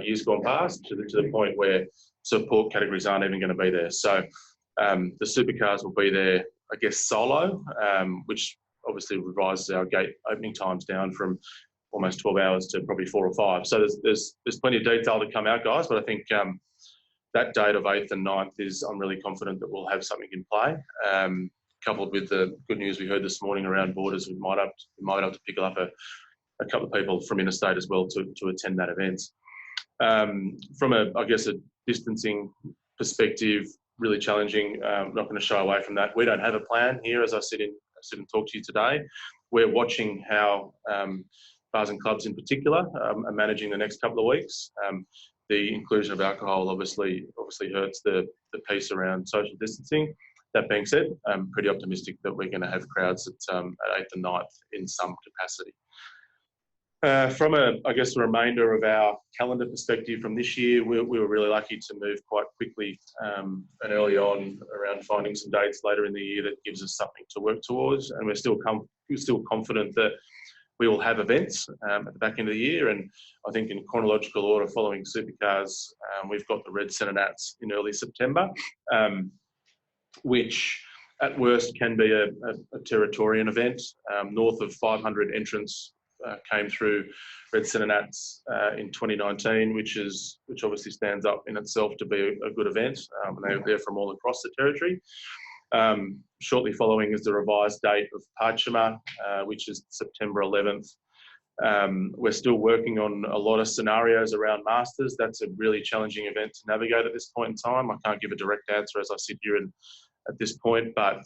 years gone past to the point where support categories aren't even going to be there. So the supercars will be there, I guess, solo, which obviously revises our gate opening times down from almost 12 hours to probably 4 or 5. So there's plenty of detail to come out, guys, but I think that date of 8th and 9th I'm really confident that we'll have something in play. Coupled with the good news we heard this morning around borders, we might have to pick up a couple of people from interstate as well to attend that event. From a distancing perspective, really challenging. I'm not going to shy away from that. We don't have a plan here as I sit and talk to you today. We're watching how bars and clubs in particular are managing the next couple of weeks. The inclusion of alcohol obviously hurts the piece around social distancing. That being said, I'm pretty optimistic that we're going to have crowds at 8th and 9th in some capacity. From the remainder of our calendar perspective from this year, we were really lucky to move quite quickly and early on around finding some dates later in the year that gives us something to work towards, and we're still confident that we will have events at the back end of the year. And I think in chronological order following supercars, we've got the Red Centre Nats in early September, which at worst can be a Territorian event. North of 500 entrants came through Red Centre Nats in 2019, which obviously stands up in itself to be a good event. And they're from all across the territory. Shortly following is the revised date of Parchima, which is September 11th. We're still working on a lot of scenarios around Masters. That's a really challenging event to navigate at this point in time. I can't give a direct answer as I sit here at this point, but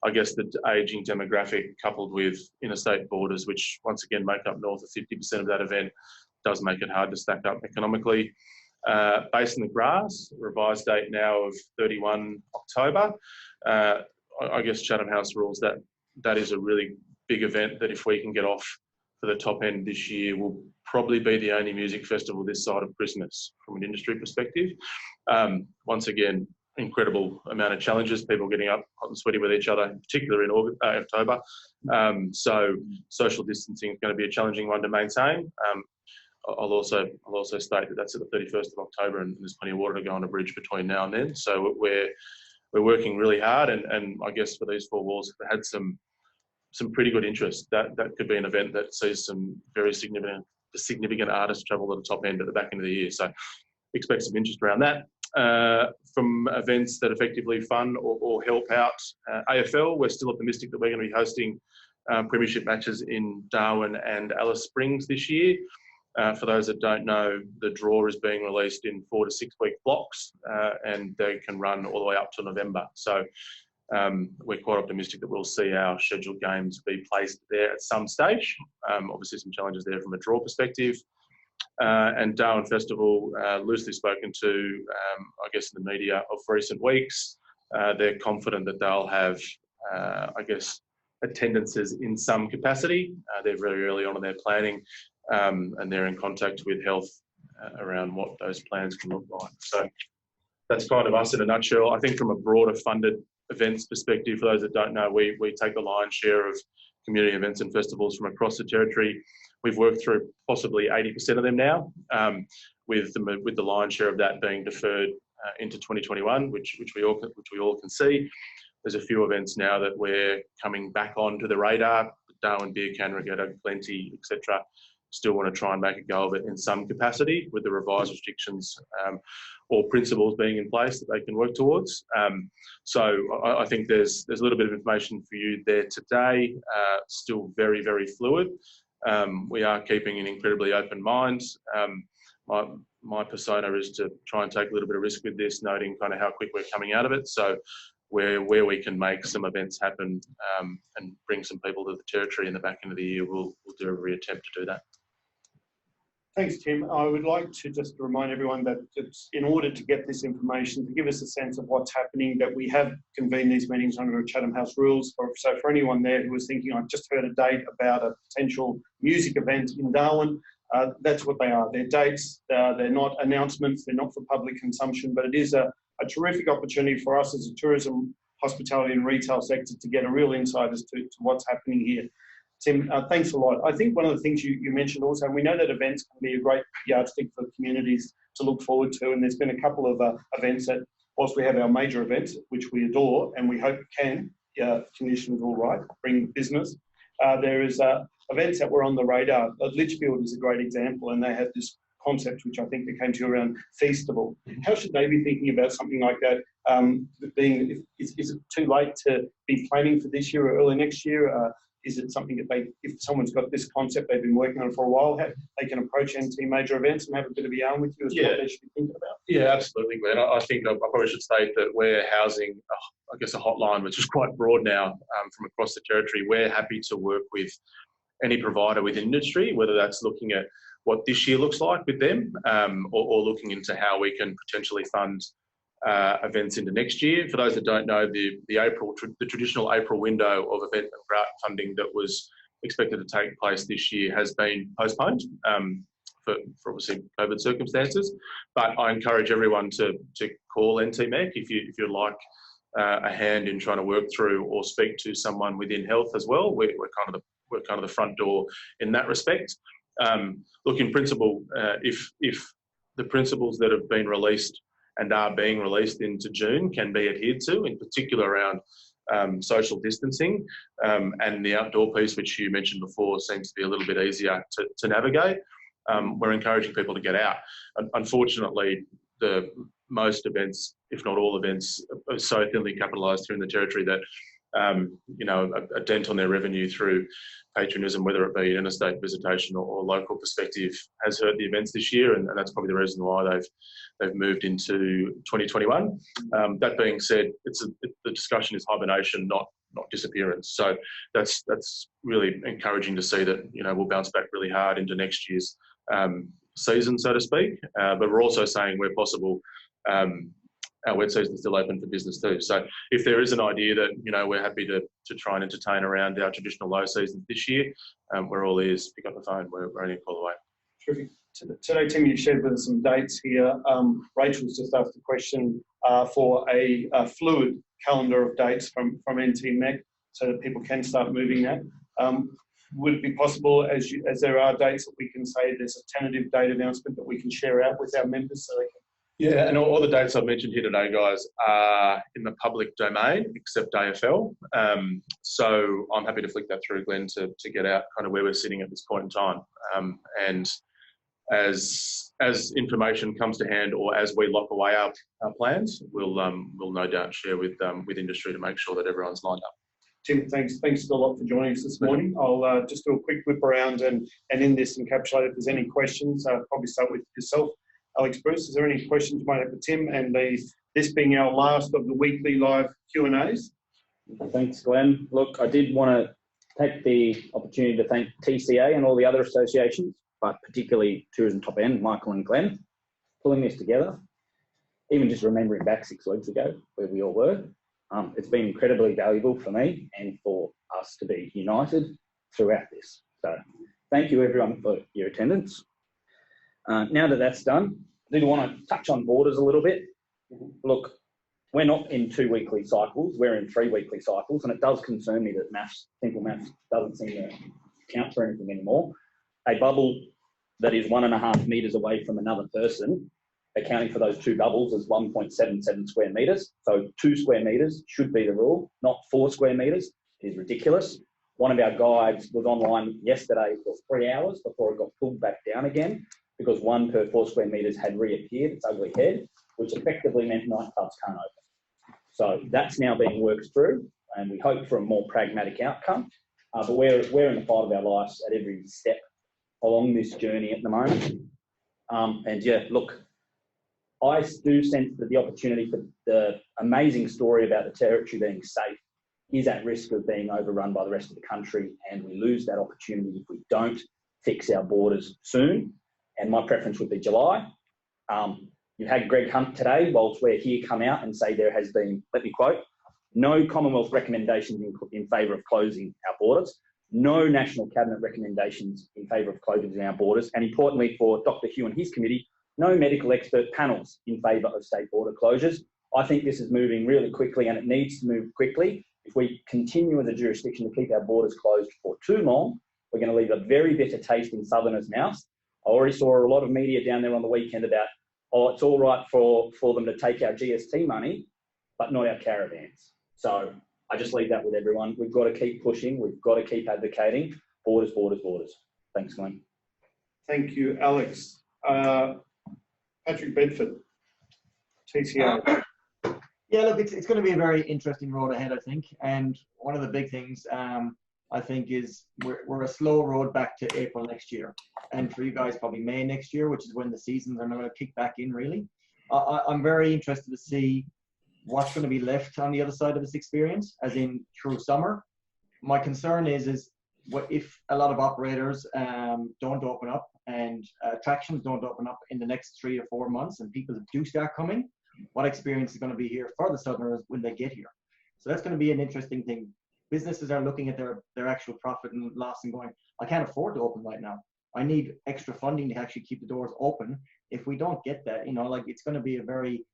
I guess the ageing demographic coupled with interstate borders, which once again make up north of 50% of that event, does make it hard to stack up economically. Based in the Grass, revised date now of 31 October. I guess Chatham House rules, that is a really big event that if we can get off for the top end this year will probably be the only music festival this side of Christmas from an industry perspective. Once again, incredible amount of challenges, people getting up hot and sweaty with each other, in particular in October. So social distancing is going to be a challenging one to maintain. I'll also state that that's at the 31st of October and there's plenty of water to go on a bridge between now and then. So we're working really hard, and I guess for these four walls, we had some pretty good interest. That could be an event that sees some very significant artists travel to the top end at the back end of the year. So expect some interest around that. From events that effectively fund or help out AFL, we're still optimistic that we're going to be hosting premiership matches in Darwin and Alice Springs this year. For those that don't know, the draw is being released in 4 to 6 week blocks, and they can run all the way up to November. So we're quite optimistic that we'll see our scheduled games be placed there at some stage. Obviously some challenges there from a draw perspective. And Darwin Festival, loosely spoken to, I guess, in the media of recent weeks, they're confident that they'll have, I guess, attendances in some capacity. They're very early on in their planning, and they're in contact with health around what those plans can look like. So that's kind of us in a nutshell. I think from a broader funded events perspective, for those that don't know, we take the lion's share of community events and festivals from across the territory. We've worked through possibly 80% of them now, with the lion's share of that being deferred into 2021, which we all can see. There's a few events now that we're coming back onto the radar. Darwin Beer Can, Regatta, Plenty, etc. Still want to try and make a go of it in some capacity with the revised restrictions or principles being in place that they can work towards. So I think there's a little bit of information for you there today. Still very, very fluid. We are keeping an incredibly open mind. My persona is to try and take a little bit of risk with this, noting kind of how quick we're coming out of it. So where we can make some events happen and bring some people to the territory in the back end of the year, we'll do every attempt to do that. Thanks, Tim. I would like to just remind everyone that in order to get this information, to give us a sense of what's happening, that we have convened these meetings under Chatham House rules. So for anyone there who was thinking, I've just heard a date about a potential music event in Darwin, that's what they are. They're dates, they're not announcements, they're not for public consumption, but it is a terrific opportunity for us as a tourism, hospitality and retail sector to get a real insight as to what's happening here. Tim, thanks a lot. I think one of the things you mentioned also, and we know that events can be a great yardstick for communities to look forward to, and there's been a couple of events that, whilst we have our major events, which we adore, and we hope can, conditions all right, bring business, there is events that were on the radar. Litchfield is a great example, and they had this concept, which I think they came to around Feastable. How should they be thinking about something like that? Is it too late to be planning for this year or early next year? Is it something that if someone's got this concept they've been working on for a while, they can approach NT major events and have a bit of a yarn with you as to what they should be thinking about? Yeah, absolutely, Glenn. I think I probably should state that we're housing, I guess, a hotline which is quite broad now from across the territory. We're happy to work with any provider within industry, whether that's looking at what this year looks like with them or looking into how we can potentially fund events into next year. For those that don't know, the traditional April window of event and grant funding that was expected to take place this year has been postponed for obviously COVID circumstances. But I encourage everyone to call NTMEC if you'd like a hand in trying to work through or speak to someone within health as well. We're kind of the front door in that respect. Look, in principle, if the principles that have been released and are being released into June can be adhered to, in particular around social distancing and the outdoor piece, which you mentioned before, seems to be a little bit easier to navigate. We're encouraging people to get out. Unfortunately, most events, if not all events, are so thinly capitalised here in the territory that a dent on their revenue through patronism, whether it be interstate visitation or local perspective, has hurt the events this year, and that's probably the reason why they've moved into 2021. That being said, the discussion is hibernation, not disappearance. So that's really encouraging to see that we'll bounce back really hard into next year's season, so to speak. But we're also saying where possible, our wet season's still open for business too. So if there is an idea that, we're happy to try and entertain around our traditional low seasons this year, we're all ears. Pick up the phone. We're only a call away. Terrific. Today, Tim, you shared with us some dates here. Rachel's just asked a question for a fluid calendar of dates from NTMEC so that people can start moving that. Would it be possible, as there are dates that we can say there's a tentative date announcement that we can share out with our members so they can? Yeah, and all the dates I've mentioned here today, guys, are in the public domain except AFL. So I'm happy to flick that through, Glenn, to get out kind of where we're sitting at this point in time. And as information comes to hand, or as we lock away our plans, we'll no doubt share with industry to make sure that everyone's lined up. Tim, thanks a lot for joining us this morning. I'll just do a quick whip around and in this encapsulate if there's any questions. Probably start with yourself, Alex Bruce. Is there any questions you might have for Tim? And this being our last of the weekly live Q&As. Thanks, Glenn. Look, I did want to take the opportunity to thank TCA and all the other associations, but particularly Tourism Top End, Michael and Glenn, pulling this together. Even just remembering back 6 weeks ago where we all were. It's been incredibly valuable for me and for us to be united throughout this. So thank you everyone for your attendance. Now that that's done, I do want to touch on borders a little bit. Look, we're not in 2 weekly cycles, we're in 3 weekly cycles, and it does concern me that simple maths doesn't seem to count for anything anymore. A bubble that is 1.5 metres away from another person, accounting for those 2 bubbles, is 1.77 square metres. So 2 square metres should be the rule, not 4 square metres. It is ridiculous. One of our guides was online yesterday for 3 hours before it got pulled back down again because 1 per 4 square metres had reappeared its ugly head, which effectively meant nightclubs can't open. So that's now being worked through, and we hope for a more pragmatic outcome. But we're in the fight of our lives at every step along this journey at the moment. And yeah, look, I do sense that the opportunity for the amazing story about the territory being safe is at risk of being overrun by the rest of the country, and we lose that opportunity if we don't fix our borders soon. And my preference would be July. You had Greg Hunt today, whilst we're here, come out and say there has been, let me quote, no Commonwealth recommendations in favour of closing our borders, no National Cabinet recommendations in favour of closing our borders, and importantly for Dr. Hugh and his committee, no medical expert panels in favour of state border closures. I think this is moving really quickly, and it needs to move quickly. If we continue as a jurisdiction to keep our borders closed for too long, we're going to leave a very bitter taste in Southerners' mouths. I already saw a lot of media down there on the weekend about, oh, it's all right for them to take our GST money, but not our caravans. So I just leave that with everyone. We've got to keep pushing. We've got to keep advocating. Borders, borders, borders. Thanks, Glenn. Thank you, Alex. Patrick Bedford, TCA. Yeah, look, it's going to be a very interesting road ahead, I think. And one of the big things, I think, is we're a slow road back to April next year. And for you guys, probably May next year, which is when the seasons are going to kick back in, really. I'm very interested to see what's going to be left on the other side of this experience, as in through summer. My concern is what if a lot of operators don't open up and attractions don't open up in the next 3 or 4 months and people do start coming, what experience is going to be here for the Southerners when they get here? So that's going to be an interesting thing. Businesses are looking at their actual profit and loss and going, I can't afford to open right now. I need extra funding to actually keep the doors open. If we don't get that, it's going to be a very,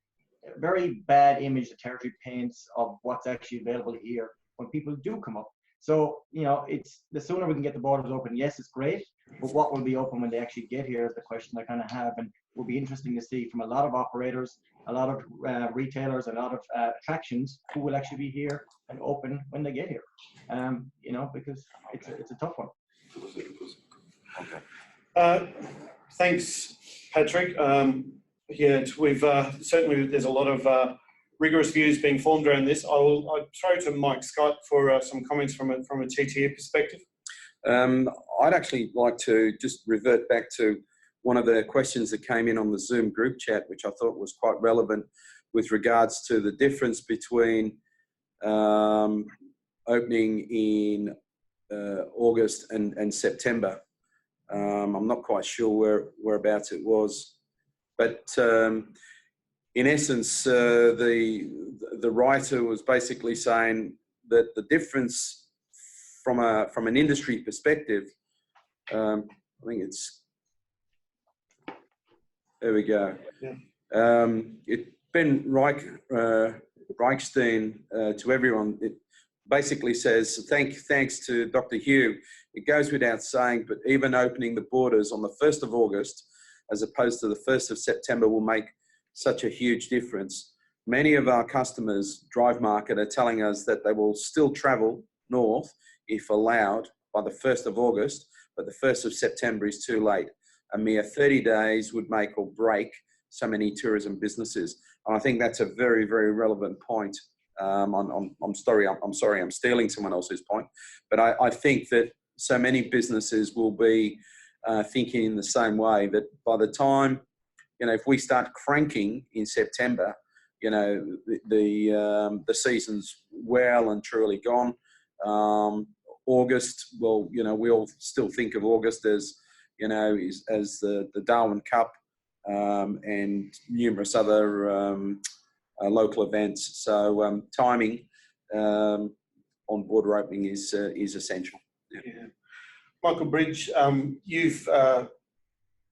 very bad image the territory paints of what's actually available here when people do come up. So, it's the sooner we can get the borders open, yes, it's great, but what will be open when they actually get here is the question I kind of have, and will be interesting to see from a lot of operators, a lot of retailers, a lot of attractions who will actually be here and open when they get here, because it's a tough one. Thanks, Patrick. We've certainly, there's a lot of rigorous views being formed around this. I'll throw to Mike Scott for some comments from a TTA perspective. I'd actually like to just revert back to one of the questions that came in on the Zoom group chat, which I thought was quite relevant with regards to the difference between opening in August and September. I'm not quite sure whereabouts it was, but in essence, the writer was basically saying that the difference from an industry perspective, I think it's, there we go. Yeah. Ben Reichstein, to everyone, it basically says, thanks to Dr. Hugh. It goes without saying, but even opening the borders on the 1st of August, as opposed to the 1st of September, will make such a huge difference. Many of our customers, Drive Market, are telling us that they will still travel north if allowed by the 1st of August, but the 1st of September is too late. A mere 30 days would make or break so many tourism businesses. And I think that's a very, very relevant point. I'm sorry, I'm stealing someone else's point, but I think that so many businesses will be thinking in the same way, that by the time, if we start cranking in September, the season's well and truly gone. August, well, we all still think of August as, as the Darwin Cup and numerous other local events. So timing on border opening is essential. Yeah. Michael Bridge, you've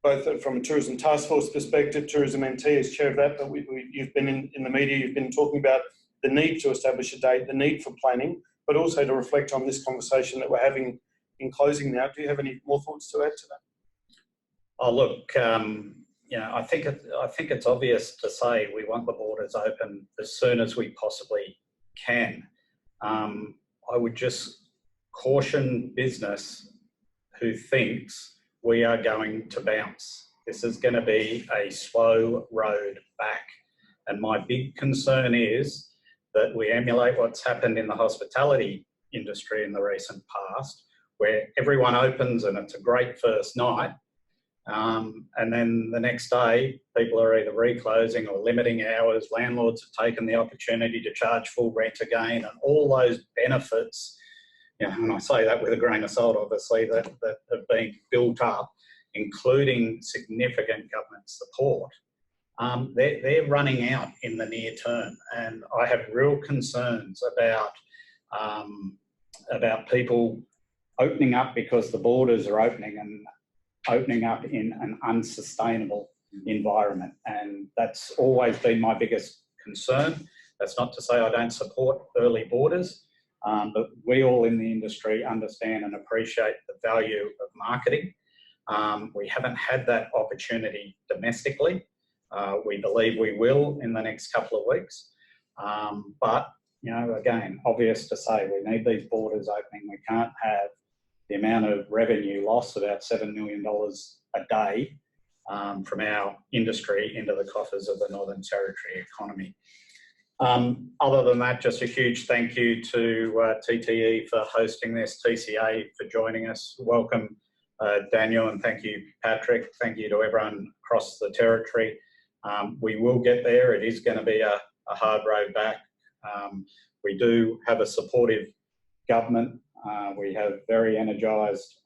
both from a tourism task force perspective, Tourism NT as chair of that, but you've been in the media, you've been talking about the need to establish a date, the need for planning, but also to reflect on this conversation that we're having in closing now. Do you have any more thoughts to add to that? Oh, look, I think it's obvious to say we want the borders open as soon as we possibly can. I would just caution business who thinks we are going to bounce. This is going to be a slow road back. And my big concern is that we emulate what's happened in the hospitality industry in the recent past, where everyone opens and it's a great first night. And then the next day, people are either reclosing or limiting hours. Landlords have taken the opportunity to charge full rent again, and all those benefits, and I say that with a grain of salt, obviously, that have been built up, including significant government support, they're running out in the near term. And I have real concerns about people opening up because the borders are opening, and opening up in an unsustainable environment. And that's always been my biggest concern. That's not to say I don't support early borders, but we all in the industry understand and appreciate the value of marketing. We haven't had that opportunity domestically. We believe we will in the next couple of weeks. But, again, obvious to say we need these borders opening. We can't have the amount of revenue loss, about $7 million a day, from our industry into the coffers of the Northern Territory economy. Other than that, just a huge thank you to TTE for hosting this, TCA for joining us. Welcome, Daniel, and thank you, Patrick. Thank you to everyone across the Territory. We will get there. It is going to be a hard road back. We do have a supportive government. We have very energised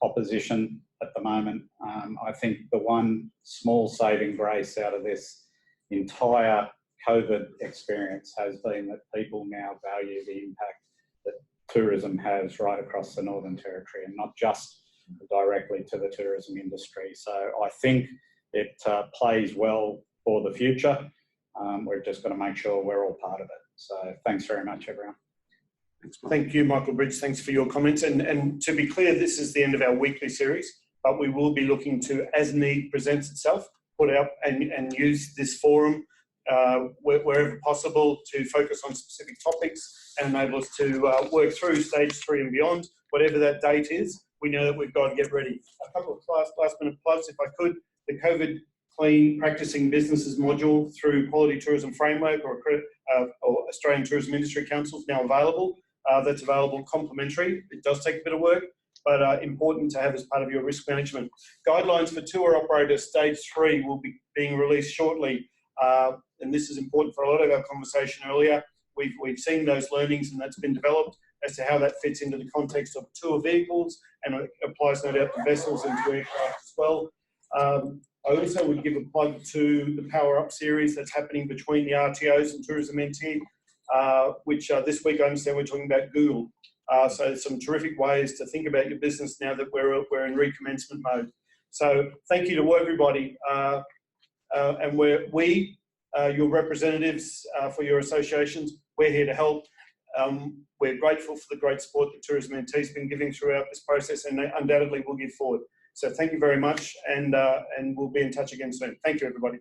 opposition at the moment. I think the one small saving grace out of this entire COVID experience has been that people now value the impact that tourism has right across the Northern Territory, and not just directly to the tourism industry. So I think it plays well for the future. We're just got to make sure we're all part of it. So thanks very much, everyone. Thank you, Michael Bridge. Thanks for your comments. And to be clear, this is the end of our weekly series, but we will be looking to, as need presents itself, put out and use this forum wherever possible to focus on specific topics and enable us to work through stage 3 and beyond, whatever that date is. We know that we've got to get ready. A couple of last minute plugs, if I could. The COVID Clean Practicing Businesses module through Quality Tourism Framework or Australian Tourism Industry Council is now available. That's available complimentary. It does take a bit of work, but important to have as part of your risk management. Guidelines for tour operators stage 3 will be being released shortly. And this is important for a lot of our conversation earlier. We've seen those learnings, and that's been developed as to how that fits into the context of tour vehicles, and it applies no doubt to vessels and to aircraft as well. I also would give a plug to the Power Up series that's happening between the RTOs and Tourism NT, which this week I understand we're talking about Google. So some terrific ways to think about your business now that we're in recommencement mode. So thank you to everybody. And your representatives for your associations, we're here to help. We're grateful for the great support that Tourism NT has been giving throughout this process, and undoubtedly will give forward. So thank you very much, and we'll be in touch again soon. Thank you, everybody.